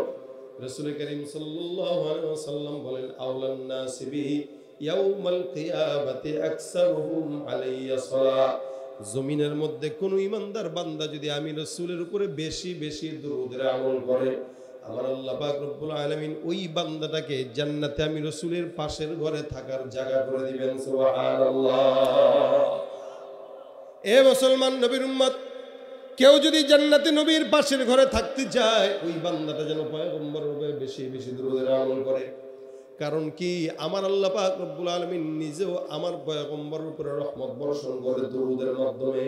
রাসূল করিম সাল্লাল্লাহু আলাইহি ওয়াসাল্লাম বলেন, আউলান নাসি বিহি ইয়াউমাল কিয়ামাতি আকসারুহুম আলাইয়া সালাহ। জমিনের মধ্যে কোন ইমানদার বান্দা যদি আমি রাসূলের উপরে বেশি বেশি দুরূদের আমল করে, আমার আল্লাহ পাক রব্বুল আলামিন ওই বান্দাটাকে জান্নাতে আমি রাসূলের পাশের ঘরে থাকার জায়গা করে দিবেন। সুবহানাল্লাহ। এ মুসলমান নবীর উম্মত, কেউ যদি জান্নাতে নবীর পাশের ঘরে থাকতে চায়, ওই বান্দাটা যেন পয়গম্বরের উপরে বেশি বেশি দুরূদের আমল করে। কারণ কি, আমার আল্লাহ পাক রব্বুল আলামিন নিজেও আমার পয়গম্বরের উপরে রহমত বর্ষণ করে দুরূদের মাধ্যমে।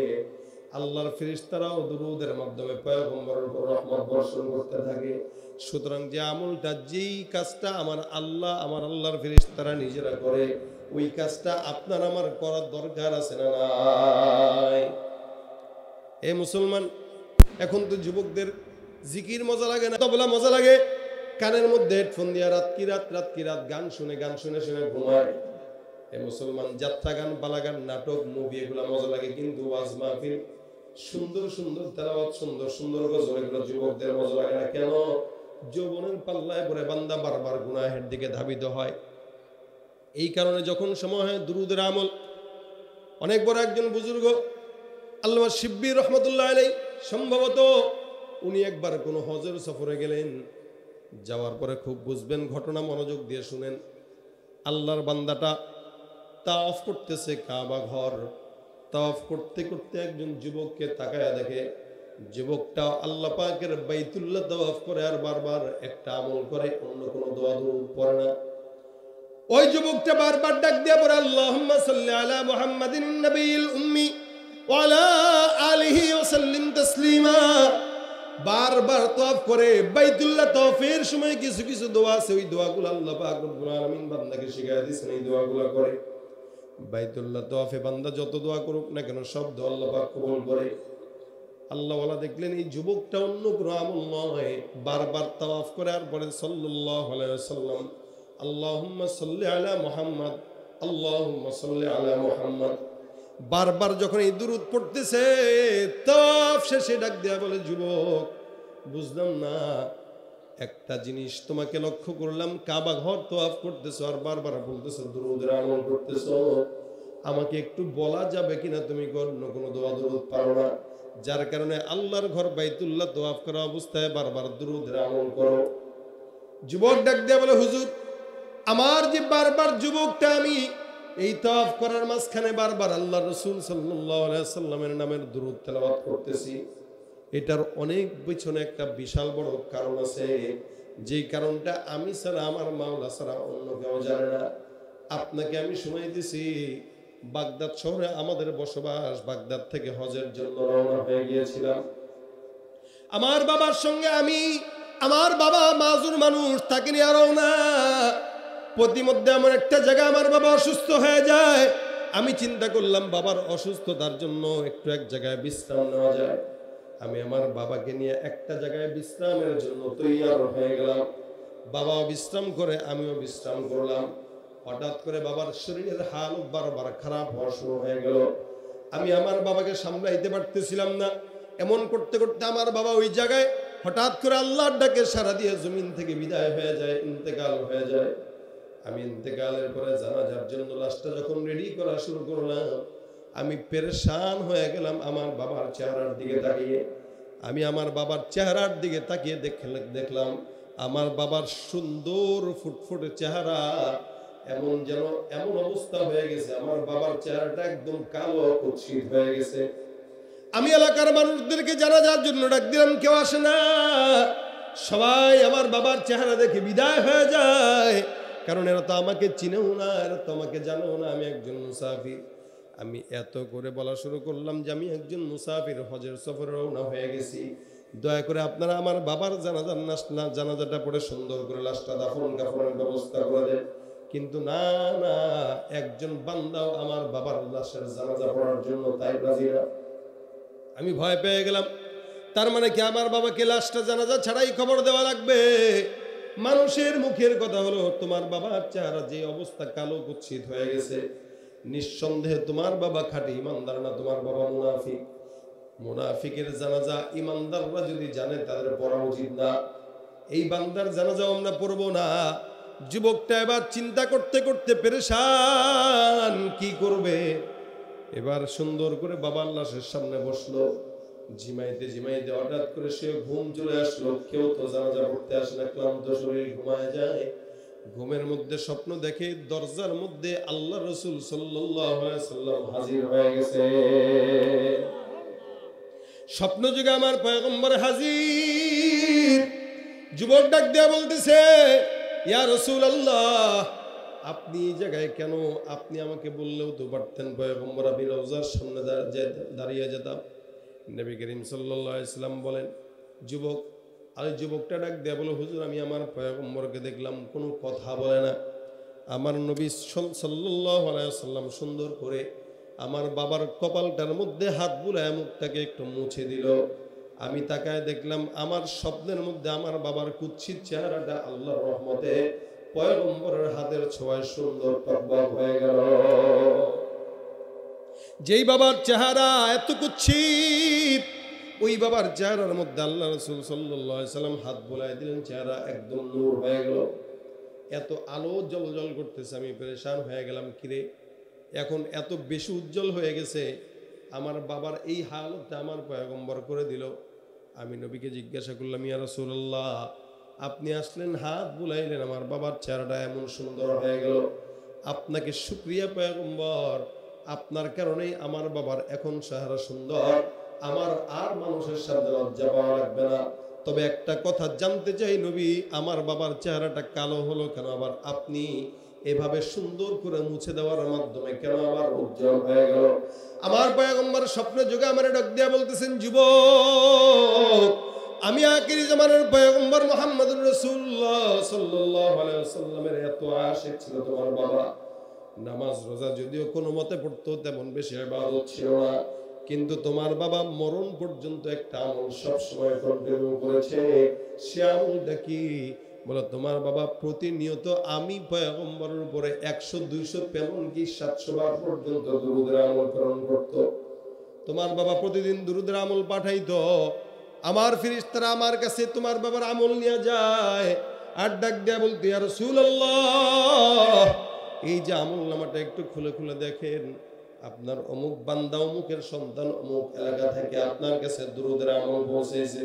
আল্লাহর ফেরেশতারাও দুরূদের মাধ্যমে পয়গম্বরের উপর রহমত বর্ষণ করতে থাকে। সুতরাং যে আমলটা, যেই কাজটা আমার আল্লাহর ফেরেশতারা নিজেরা করে, ওই কাজটা আপনার আমার করার দরকার আছে না নাই? এ মুসলমান, এখন তো যুবকদের জিকির মজা লাগে না, তবলা মজা লাগে, কানের মধ্যে হেডফোন দিয়া রাত কি রাত গান শুনে ঘুমায়। এ মুসলমান, যাত্রা গান, পালা গান, নাটক, মুভি এগুলা মজা লাগে, কিন্তু ওয়াজ মাহফিল, সুন্দর সুন্দর তেলাওয়াত, সুন্দর সুন্দর গজল, এগুলো যুবকদের মজা লাগে না কেন? যৌবনের পাল্লায় পরে বান্দা বারবার গুনাহের দিকে ধাবিত হয়। এই কারণে যখন সময় হয় দুরুদের আমল। অনেক বড় একজন বুজুর্গ আল্লামা শিব্বির রহমতুল্লাহ আলাইহি, সম্ভবত উনি একবার কোনো হজের সফরে গেলেন। যাওয়ার পরে খুব বুঝবেন ঘটনা, মনোযোগ দিয়ে শুনেন। আল্লাহর বান্দাটা তাওয়াফ করতেছে কাবা ঘর। তাওয়াফ করতে করতে একজন যুবককে তাকায়া দেখে। যুবকটা আল্লাহ পাকের বাইতুল্লাহ তাওয়াফ করে আর বারবার একটা আমল করে, অন্য কোনো দোয়া দুরূদ পড়ে না। ওই যুবকটা বারবার ডাক দিয়ে পড়ে, আল্লাহুম্মা সাল্লি আলা মুহাম্মাদিন নবিয়্যিল উম্মি ওয়া আলা আলিহি ওয়া সাল্লিম তাসলিমা। বারবার তাওয়াফ করে। বাইতুল্লাহ তাওয়াফের সময় কিছু কিছু দোয়া আছে, ওই দোয়াগুলো আল্লাহ পাক রব্বুল আলামিন বান্দাকে শিখায় দিয়েছেন, এই দোয়াগুলো করে। বাইতুল্লাহ তাওয়াফে বান্দা যত দোয়া করুক না কেন, সব দোয়া আল্লাহ পাক কবুল করে। আল্লাহ ওয়ালা দেখলেন এই যুবকটা অন্য কোনো আমল নয়, বারবার তাওয়াফ করে আর পরে সাল্লাল্লাহু আলাইহি ওয়াসাল্লাম, আল্লাহুম্মা সাল্লি আলা মুহাম্মদ, আল্লাহুম্মা সাল্লি আলা মুহাম্মদ। বারবার যখন এই দুরূদ পড়তেছে, তাওয়াফ শেষে ডাক দেয়া বলে, যুবক, বুঝলাম না একটা জিনিস, তোমাকে লক্ষ্য করলাম কাবা ঘর তাওয়াফ করতেছো আর বারবার বলতেছো দুরূদের আমল করতেছো, আমাকে একটু বলা যাবে কিনা তুমি অন্য কোনো দোয়া দুরূদ পারো না, যার কারণে আল্লাহর ঘর বাইতুল্লাহ তাওয়াফ করা অবস্থায় বারবার দুরূদের আমল করো? যুবক ডাক দেয়া বলে, হুজুর, আমার যে বারবার যুবকটা আমি এই তাওয়াফ করার মাঝখানে বারবার আল্লাহ রাসূল সাল্লাল্লাহু আলাইহি সাল্লামের নামের দুরূদ তেলাওয়াত করতেছি, এটার অনেক পিছনে একটা বিশাল বড় কারণ আছে, যেই কারণটা আমি ছাড়া, আমার মাওলা ছাড়া অন্য কেউ জানে না। আপনাকে আমি সময় দিছি, বাগদাদ শহরে আমাদের বসবাস, বাগদাদ থেকে হজের জন্য রওনা হয়ে গিয়েছিলাম। আমার বাবার সঙ্গে আমি, আমার বাবা মাজুর মানুষ, তাকে নিয়ে রওনা। প্রতিমধ্যে এমন একটা জায়গা আমার বাবা অসুস্থ হয়ে যায়। আমি চিন্তা করলাম বাবার অসুস্থতার জন্য একটু এক জায়গায় বিশ্রাম নেওয়া যায়। আমি আমার বাবাকে নিয়ে একটা জায়গায় বিশ্রামের জন্য তৈয়ার হয়ে গেলাম। বাবাও বিশ্রাম করে, আমিও বিশ্রাম করলাম। হঠাৎ করে বাবার শরীরের হাল বারবার খারাপ হওয়া শুরু হয়ে গেল। আমি আমার বাবাকে সামলাইতে পারতেছিলাম না। এমন করতে করতে আমার বাবা ওই জায়গায় হঠাৎ করে আল্লাহর ডাকে সাড়া দিয়ে জমিন থেকে বিদায় হয়ে যায়, ইন্তেকাল হয়ে যায়। আমি ইন্তেকালের পরে জানাজার জন্য লাশটা যখন রেডি করা শুরু করলাম, আমি পেরেশান হয়ে গেলাম আমার বাবার চেহারার দিকে তাকিয়ে। আমি আমার বাবার চেহারার দিকে তাকিয়ে দেখলাম আমার বাবার সুন্দর ফুটফুটে চেহারা এমন অবস্থা হয়ে গেছে, আমার বাবার চেহারাটা একদম কালো কুৎসিত হয়ে গেছে। আমি এলাকার মানুষদেরকে জানাজার জন্য ডাক দিলাম, কেউ আসে না। সবাই আমার বাবার চেহারা দেখে বিদায় হয়ে যায়, কারণ এরা তো আমাকে চিনেও না, এরা তো আমাকে জানেও না আমি একজন মুসাফির। আমি এত করে বলা শুরু করলাম যে আমি একজন মুসাফির, হজের সফরে রওনা হয়ে গেছি, দয়া করে আপনারা আমার বাবার জানাজাটা পড়ে সুন্দর করে লাশটা দাফন কাফনের ব্যবস্থা করে দেন। কিন্তু না না, একজন বান্দাও আমার বাবার লাশের জানাজা পড়ার জন্য তাই রাজি না। আমি ভয় পেয়ে গেলাম, তার মানে কি আমার বাবাকে লাশটা জানাজা ছাড়াই খবর দেওয়া লাগবে? মানুষের মুখের কথা হলো, তোমার বাবার চেহারা যে অবস্থা কালো কুৎসিত হয়ে গেছে, নিঃসন্দেহে তোমার বাবা খাঁটি ইমানদার না, তোমার বাবা মুনাফিক। মুনাফিকের জানাজা ইমানদাররা যদি জানে তাদের পড়া উচিত না। এই বান্দার জানাজা আমরা পড়বো না। যুবকটা এবার চিন্তা করতে করতে পেরেশান, কি করবে। এবার সুন্দর করে বাবার লাশের সামনে বসলো, ঝিমাইতে ঝিমাইতে হঠাৎ করে সে ঘুম চলে আসলো। কেউ তো জানাজা পড়তে আসে না, ক্লান্ত শরীর ঘুমায় যায়। ঘুমের মধ্যে স্বপ্ন দেখে দরজার মধ্যে আল্লাহ রাসূল সাল্লাল্লাহু আলাইহি সাল্লাম হাজির হয়ে গেছে। স্বপ্ন যুগে আমার পয়গম্বর হাজির। যুবক ডাক দেয়া বলতেছে, ইয়া রাসূলুল্লাহ, আপনি এই জায়গায় কেন? আপনি আমাকে বললেও তো পারতেন পয়গম্বর, আমি রওজার সামনে দাঁড়িয়ে যেতাম। নবী করিম সাল্লাল্লাহু আলাইহি সাল্লাম বলেন, যুবক, আর ওই যুবকটা ডাক দেয়া বলে, হুজুর আমি আমার পয়গম্বরকে দেখলাম কোনো কথা বলে না। আমার নবী সাল্লাল্লাহু আলাইহি ওয়াসাল্লাম সুন্দর করে আমার বাবার কপালটার মধ্যে হাত বুলায় মুখটাকে একটু মুছে দিল। আমি তাকায় দেখলাম আমার স্বপ্নের মধ্যে আমার বাবার কুৎসিত চেহারাটা আল্লাহর রহমতে পয়গম্বরের হাতের ছোঁয়ায় সুন্দর টকবক হয়ে গেল। যেই বাবার চেহারা এত কুৎসিত, ওই বাবার চেহারার মধ্যে আল্লাহ রাসূল সাল্লাল্লাহু আলাইহি সাল্লাম হাত বুলায় দিলেন, চেহারা একদম নূর হয়ে গেল। এত আলো জ্বলজ্বল করতেছে, আমি পেরেশান হয়ে গেলাম, কিরে এখন এত বেশি উজ্জ্বল হয়ে গেছে, আমার বাবার এই হালতটা আমার পয়গম্বর করে দিল। আমি নবীকে জিজ্ঞাসা করলাম, ইয়া রাসূলুল্লাহ আপনি আসলেন, হাত বুলাইলেন, আমার বাবার চেহারাটা এমন সুন্দর হয়ে গেল, আপনাকে শুকরিয়া পয়গম্বর, আপনার কারণেই আমার বাবার এখন চেহারা সুন্দর, আমার আর মানুষের সামনে লজ্জা পাওয়া লাগবে না। তবে একটা কথা জানতে চাই নবী, আমার বাবার চেহারাটা কালো হলো কেন, আবার আপনি এভাবে সুন্দর করে মুছে দেওয়ার মাধ্যমে কেন আবার উজ্জ্বল হয়ে গেল? আমার পয়গম্বর স্বপ্নে যোগে আমার ডাক দিয়া বলতেছেন, যুবক আমি আখিরি জামানার পয়গম্বর মুহাম্মদুর রাসূলুল্লাহ সাল্লাল্লাহু আলাইহি ওয়াসাল্লামের এত আশিক ছিল তোমার বাবা। নামাজ রোজা যদিও কোনো মতে পড়তো, তেমন বেশি ইবাদত ছিল না, কিন্তু তোমার বাবা মরণ পর্যন্ত একটা আমল সবসময় কন্টিনিউ করেছে। সে আমলটা কি? বলে তোমার বাবা প্রতিনিয়ত আমি পয়গম্বরের উপরে 100 200 এমনকি 700 বার পর্যন্ত দুরূদের আমল প্রেরণ করত। তোমার বাবা প্রতিদিন দুরূদের আমল পাঠাইতো, আমার ফেরেশতারা আমার কাছে তোমার বাবার আমল নিয়ে যায়, আর ডাক দেয়া বলতো, ইয়া রাসূলুল্লাহ এই যে আমল নামাটা একটু খুলে খুলে দেখেন, আপনার অমুক বান্দা অমুকের সন্তান অমুক এলাকা থেকে আপনার কাছে দুরূদের আমল পৌঁছেছে।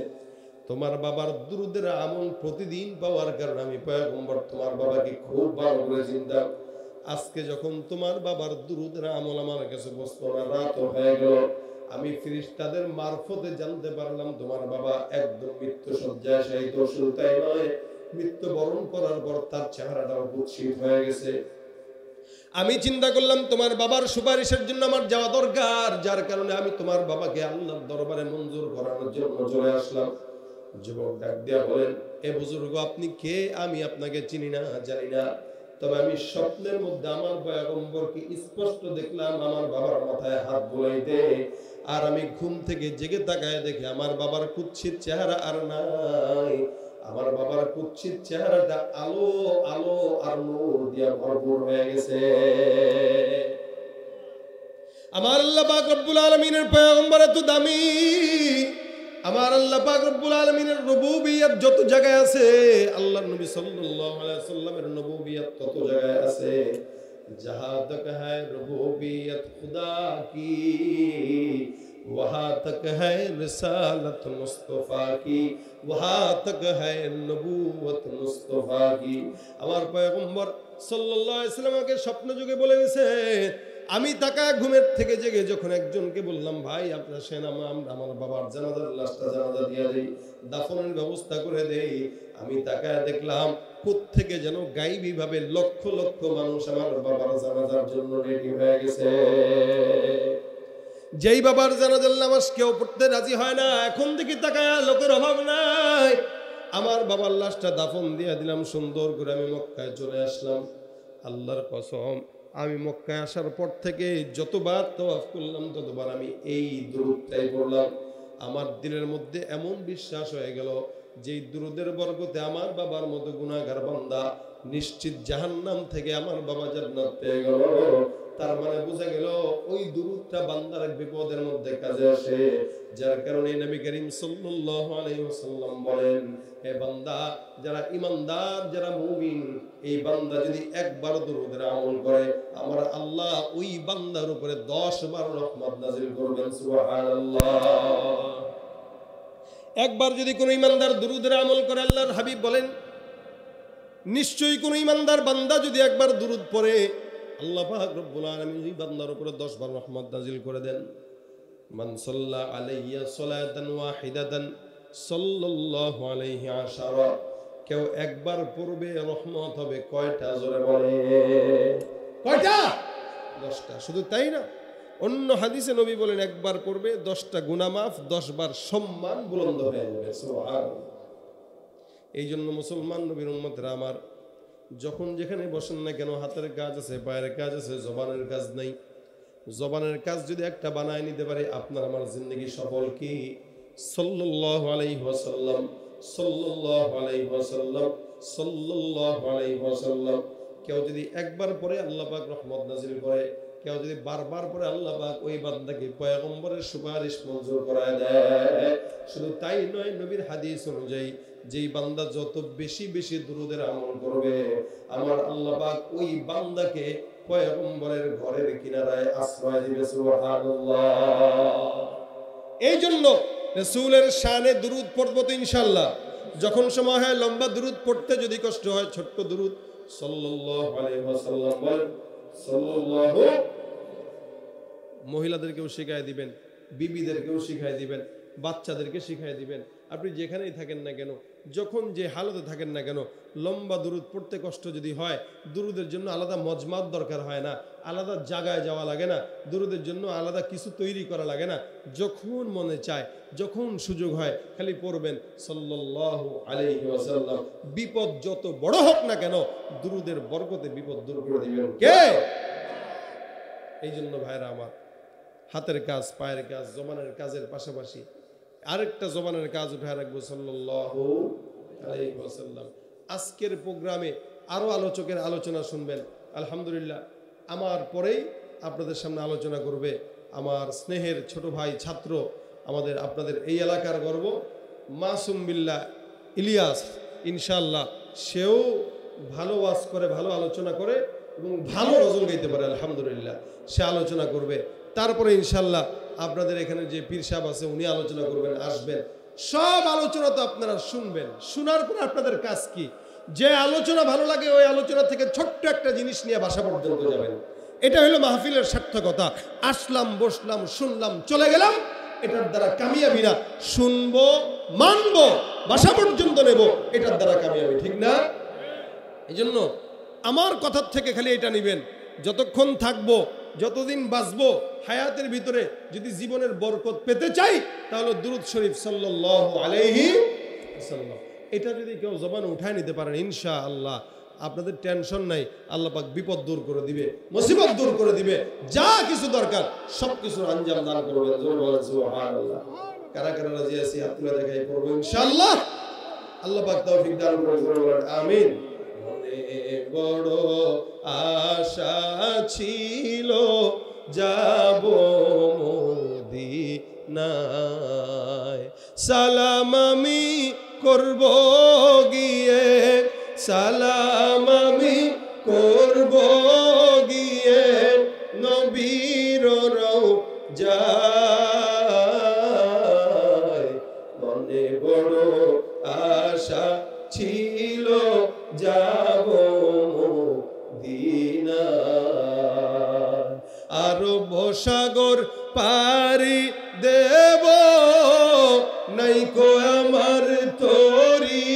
তোমার বাবার দুরূদের আমল প্রতিদিন পাওয়ার কারণে আমি পয়গম্বর তোমার বাবাকে খুব ভালো করে চিনতাম। আজকে যখন তোমার বাবার দুরূদের আমল আমার কাছে বসতো না, রাত হয়ে গেল, আমি ফেরেশতাদের মারফতে জানতে পারলাম তোমার বাবা একদম মৃত্যু শয্যায় শায়িত। শুধু তাই নয়, মৃত্যুবরণ করার পর তার চেহারাটাও কুৎসিত হয়ে গেছে। আমি চিন্তা করলাম তোমার বাবার সুপারিশের জন্য আমার যাওয়া দরকার, যার কারণে আমি তোমার বাবাকে আল্লাহর দরবারে মঞ্জুর করানোর জন্য চলে আসলাম। যুবক ডাক দিয়া বলেন, এ বুজুর্গ আপনি কে? আমি আপনাকে চিনি না, জানি না, তবে আমি স্বপ্নের মধ্যে আমার পয়গম্বরকে স্পষ্ট দেখলাম আমার বাবার মাথায় হাত বুলাইতে, আর আমি ঘুম থেকে জেগে তাকায় দেখি আমার বাবার কুৎসিত চেহারা আর নাই। আমার বাবার কুৎসিত চেহারাটা আলো আলো আর নূর দিয়া ভরপুর হয়ে গেছে। আমার আল্লাহ পাক রব্বুল আলামিনের পয়গম্বর এত দামি, আমার আল্লাহ পাক রব্বুল আলামিনের রুবুবিয়ত যত জায়গায় আছে, আল্লাহর নবী সাল্লাল্লাহু আলাইহি ওয়াসাল্লামের নবুবিয়ত তত জায়গায় আছে। जहां तक है रुबूबियत खुदा की, वहां तक है रिसालत मुस्तफा की, वहां तक है नबूवत मुस्तफा की। আমার পয়গম্বর সাল্লাল্লাহু আলাইহি ওয়াসাল্লামকে স্বপ্ন যুগে বলে গেছে, আমি তাকা ঘুমের থেকে জেগে যখন একজনকে বললাম, ভাই আপনার আমার বাবার জানাজার লাশটা জানাজা দিয়ে দেই, দাফনের ব্যবস্থা করে দেই, আমি তাকায় দেখলাম কোত্থেকে যেন গায়েবী ভাবে লক্ষ লক্ষ মানুষ আমার বাবার জানাজার জন্য রেডি হয়ে গেছে। যেই বাবার জানাজার নামাজ কেউ পড়তে রাজি হয় না, এখন দেখি তাকায় লোকের অভাব নাই, আমার বাবার লাশটা দাফন দিয়ে দিলাম সুন্দর করে। আমি মক্কায় চলে আসলাম। আল্লাহর কসম, আমি মক্কায় আসার পর থেকে যতবার তাওয়াফ করলাম ততবার আমি এই দুরূদটাই পড়লাম। আমার দিলের মধ্যে এমন বিশ্বাস হয়ে গেল, যেই দুরূদের বরকতে আমার বাবার মতো গুনাহগার বান্দা নিশ্চিত জাহান্নাম থেকে আমার বাবা জান্নাত পেয়ে গেল। তার মানে বোঝা গেল ওই দুরূদটা বান্দার এক বিপদের মধ্যে কাজে আসে, যার কারণে নবী করিম সাল্লাল্লাহু আলাইহি ওয়াসাল্লাম বলেন, হে বান্দা, যারা ঈমানদার, যারা মুমিন, এই বান্দা যদি একবার দুরূদের আমল করে, আমার আল্লাহ ওই বান্দার উপরে 10 বার রহমত নাযিল করবেন। সুবহানাল্লাহ। একবার যদি কোনো ঈমানদার দুরূদের আমল করে, আল্লাহর হাবিব বলেন, নিশ্চয়ই কোনো ঈমানদার বান্দা যদি একবার দুরূদ পড়ে, আল্লাহ পাক রব্বুল আলামিন ওই বান্দার উপরে 10 বার রহমত নাযিল করে দেন। মান সাল্লা আলাইয়া সালাতান ওয়াহিদাতান সাল্লাল্লাহু আলাইহি আশারা, কেউ একবার পড়বে রহমত হবে কয়টা? জোরে বলে কয়টা? 10টা। শুধু তাই না, অন্য হাদিসে নবী বলেন একবার পড়বে 10টা গুনাহ মাফ, 10 বার সম্মান বুলন্দ হয়ে যাবে। সুবহানাল্লাহ। এই জন্য মুসলমান নবীর উম্মতরা আমার, যখন যেখানে বসেন না কেন, হাতের কাজ আছে, পায়ের কাজ আছে, জবানের কাজ নাই। জবানের কাজ যদি একটা বানায় নিতে পারে, আপনার আমার জিন্দগি সফল। কি সাল্লাল্লাহু আলাইহি ওয়াসাল্লাম, সাল্লাল্লাহু আলাইহি ওয়াসাল্লাম, সাল্লাল্লাহু আলাইহি ওয়াসাল্লাম। কেউ যদি একবার পরে আল্লাহ পাক রহমত নাজিল করে, কেউ যদি বারবার পরে আল্লাহ পাক ওই বান্দাকে পয়গম্বরের সুপারিশ মঞ্জুর করায় দেয়। শুধু তাই নয়, নবীর হাদিস অনুযায়ী যেই বান্দা যত বেশি বেশি দুরূদের আমল করবে, আমার আল্লাহ পাক ওই বান্দাকে পয়গম্বরের ঘরের কিনারায় আশ্রয় দিবে। সুবহানাল্লাহ। এই জন্য রাসূলের শানে দুরূদ পড়ব তো ইনশাআল্লাহ। যখন সময় হয় লম্বা দুরূদ পড়তে যদি কষ্ট হয়, ছোট্ট দুরূদ সাল্লাল্লাহু আলাইহি ওয়াসাল্লাম বলেন, সাল্লাল্লাহু। মহিলাদেরকেও শিখায় দিবেন, বিবিদেরকেও শিখায় দিবেন, বাচ্চাদেরকে শিখায় দিবেন। আপনি যেখানেই থাকেন না কেন, যখন যে হালতে থাকেন না কেন, লম্বা দুরূদ পড়তে কষ্ট যদি হয়, দুরূদের জন্য আলাদা মজমাত দরকার হয় না, আলাদা জায়গায় যাওয়া লাগে না, দুরূদের জন্য আলাদা কিছু তৈরি করা লাগে না। যখন মনে চায়, যখন সুযোগ হয়, খালি পড়বেন সাল্লাল্লাহু আলাইহি ওয়াসাল্লাম। বিপদ যত বড় হোক না কেন, দুরূদের বরকতে বিপদ দূর করে দিবেন কে? এই জন্য ভাইরা আমার, হাতের কাজ, পায়ের কাজ, জবানের কাজের পাশাপাশি আরেকটা জবানের কাজ উঠে রাখবো, সাল্লাল্লাহু আলাইহি ওয়াসাল্লাম। আজকের প্রোগ্রামে আরো আলোচকের আলোচনা শুনবেন। আলহামদুলিল্লাহ, আমার পরেই আপনাদের সামনে আলোচনা করবে আমার স্নেহের ছোট ভাই, ছাত্র, আমাদের আপনাদের এই এলাকার গর্ব মাসুম বিল্লাহ ইলিয়াস। ইনশাআল্লাহ সেও ভালো ওয়াজ করে, ভালো আলোচনা করে এবং ভালো গজল গাইতে পারে। আলহামদুলিল্লাহ, সে আলোচনা করবে। তারপরে ইনশাআল্লাহ আপনাদের এখানে যে পীর সাহেব আছে, উনি আলোচনা করবেন, আসবেন। সব আলোচনা তো আপনারা শুনবেন, শোনার পর আপনাদের কাজ কি? যে আলোচনা ভালো লাগে ওই আলোচনা থেকে ছোট্ট একটা জিনিস নিয়ে বাসা পর্যন্ত যাবেন। এটা হলো মাহফিলের সার্থকতা। আসলাম, বসলাম, শুনলাম, চলে গেলাম, এটার দ্বারা কামিয়াবি না। শুনবো, মানবো, বাসা পর্যন্ত নেব, এটার দ্বারা কামিয়াবি, ঠিক না? এই জন্য আমার কথার থেকে খালি এটা নিবেন, যতক্ষণ থাকবো, যতদিন বাঁচবো, হায়াতের ভিতরে যদি জীবনের বরকত পেতে চাই, তাহলে দুরূদ শরীফ সাল্লাল্লাহু আলাইহি ওয়াসাল্লাম, এটা যদি কেউ জবানে উঠায় নিতে পারেন, ইনশাআল্লাহ আপনাদের টেনশন নাই। আল্লাহ পাক বিপদ দূর করে দিবে, মুসিবত দূর করে দিবে, যা কিছু দরকার সবকিছুর আঞ্জাম দান করবেন। সুবহানাল্লাহ। কারা কারা রাজি আছি হাত তুলে দেখাই করবো ইনশাআল্লাহ। আল্লাহ পাক তৌফিক দান করুন, আমিন। বড় আশা ছিল যাব মদিনায়, সালাম আমি করব গিয়ে, সালাম আমি করব গিয়ে নবীর রওজায়। মনে বড় আশা ছিল যাব মদিনায়, আরব সাগর পারি দেব নাইকো আমার তরি,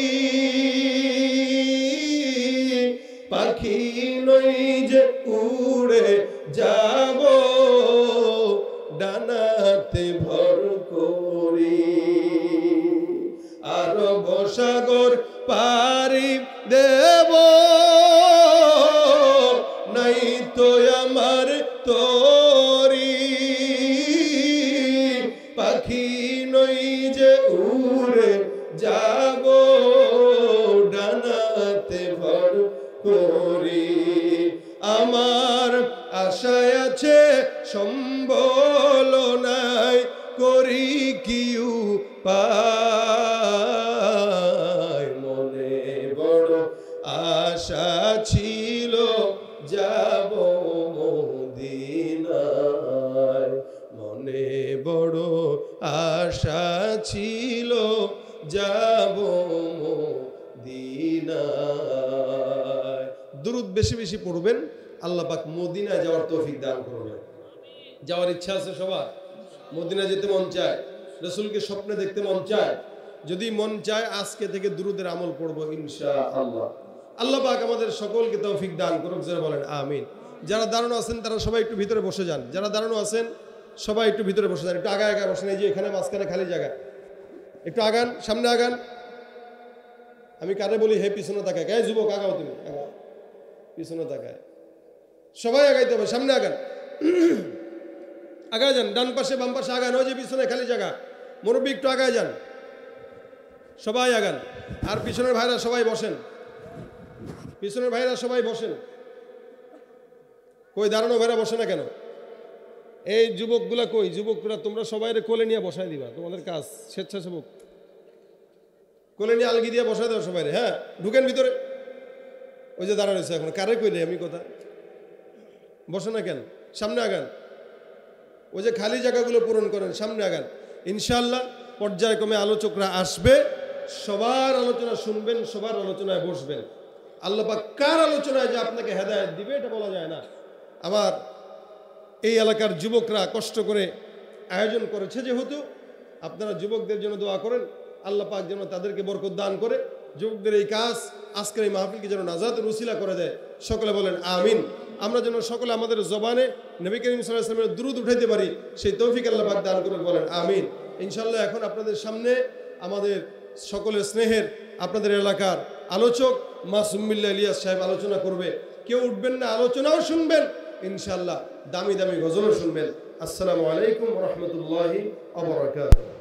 পাখি নই যে উড়ে যাব ডানাতে ভর করি, আরব সাগর পারি দেব নাই তো আমার তরি, পাখি নই যে উড়ে যাব ডানাতে ভর করি। আমার আশায় আছে সম্বল নাই, করি কি উপায়, মনে বড় আশা ছিল যাব মদিনায়, মনে বড় আশা ছিল যাব মদিনায়। দুরূদ বেশি বেশি পড়বেন, আল্লাহ পাক মদিনায় যাওয়ার তৌফিক দান করবেন। যাওয়ার ইচ্ছা আছে সবার? মদিনা যেতে মন চায়, রাসূলকে স্বপ্নে দেখতে মন চায়? যদি মন চায় আজকে থেকে দুরূদের আমল পড়বো ইনশাআল্লাহ। আল্লাহ পাক আমাদের সকলকে তৌফিক দান করুক, যারা বলেন আমিন। যারা দাঁড়ানো আছেন তারা সবাই একটু ভিতরে বসে যান, যারা দাঁড়ানো আছেন সবাই একটু ভিতরে বসে যান, একটু আগায় আগায় বসেন। এই যে এখানে মাঝখানে খালি জায়গা, একটু আগান, সামনে আগান, আমি কারে বলি হে পিছনে তাকায়, কে যুবক আগাও, তুমি আগাও, পিছনে তাকায়। সবাই আগাইতে হবে, সামনে আগান, আগায় যান, ডান পাশে বাম পাশে আগান, ওই যে পিছনে খালি জায়গা, মুরব্বী একটু আগায় যান, সবাই আগান। আর পিছনের ভাইরা সবাই বসেন, পিছনের ভাইরা সবাই বসেন। কই দাঁড়ানো ভাইরা বসে না কেন? এই যুবকগুলা কই? যুবকরা তোমরা সবাই কোলে নিয়ে বসাই দিবা, তোমাদের কাজ। স্বেচ্ছাসেবক কোলে নিয়ে আলগি দিয়ে বসাই দেবো সবাই। হ্যাঁ, ঢুকেন ভিতরে। ওই যে দাঁড়া রয়েছে, এখন কারে কইলে আমি কথা? বসে না কেন? সামনে আগান, ওই যে খালি জায়গাগুলো পূরণ করেন, সামনে আগান। ইনশাআল্লাহ পর্যায়ক্রমে আলোচকরা আসবে, সবার আলোচনা শুনবেন, সবার আলোচনায় বসবেন। আল্লাহ পাক কার আলোচনায় যে আপনাকে হেদায়েত দিবে এটা বলা যায় না। আমার এই এলাকার যুবকরা কষ্ট করে আয়োজন করেছে, যেহেতু আপনারা যুবকদের জন্য দোয়া করেন, আল্লাহ পাক যেন তাদেরকে বরকত দান করে, যুবকদের এই কাজ, আজকের এই মাহফিলকে যেন নাজাতের উসিলা করে দেয়। সকলে বলেন আমিন। আমরা যেন সকলে আমাদের জবানে নবী করিম সাল্লাল্লাহু আলাইহি ওয়াসাল্লামের দুরূদ উঠাইতে পারি, সেই তৌফিক আল্লাহ পাক দান করুন, বলেন আমিন। ইনশাআল্লাহ এখন আপনাদের সামনে আমাদের সকলের স্নেহের, আপনাদের এলাকার আলোচক মাসুম বিল্লাহ ইলিয়াস সাহেব আলোচনা করবে। কেউ উঠবেন না, আলোচনাও শুনবেন, ইনশাআল্লাহ দামি দামি গজলও শুনবেন। আসসালামু আলাইকুম ওয়া রাহমাতুল্লাহি ওয়া বারাকাতুহু।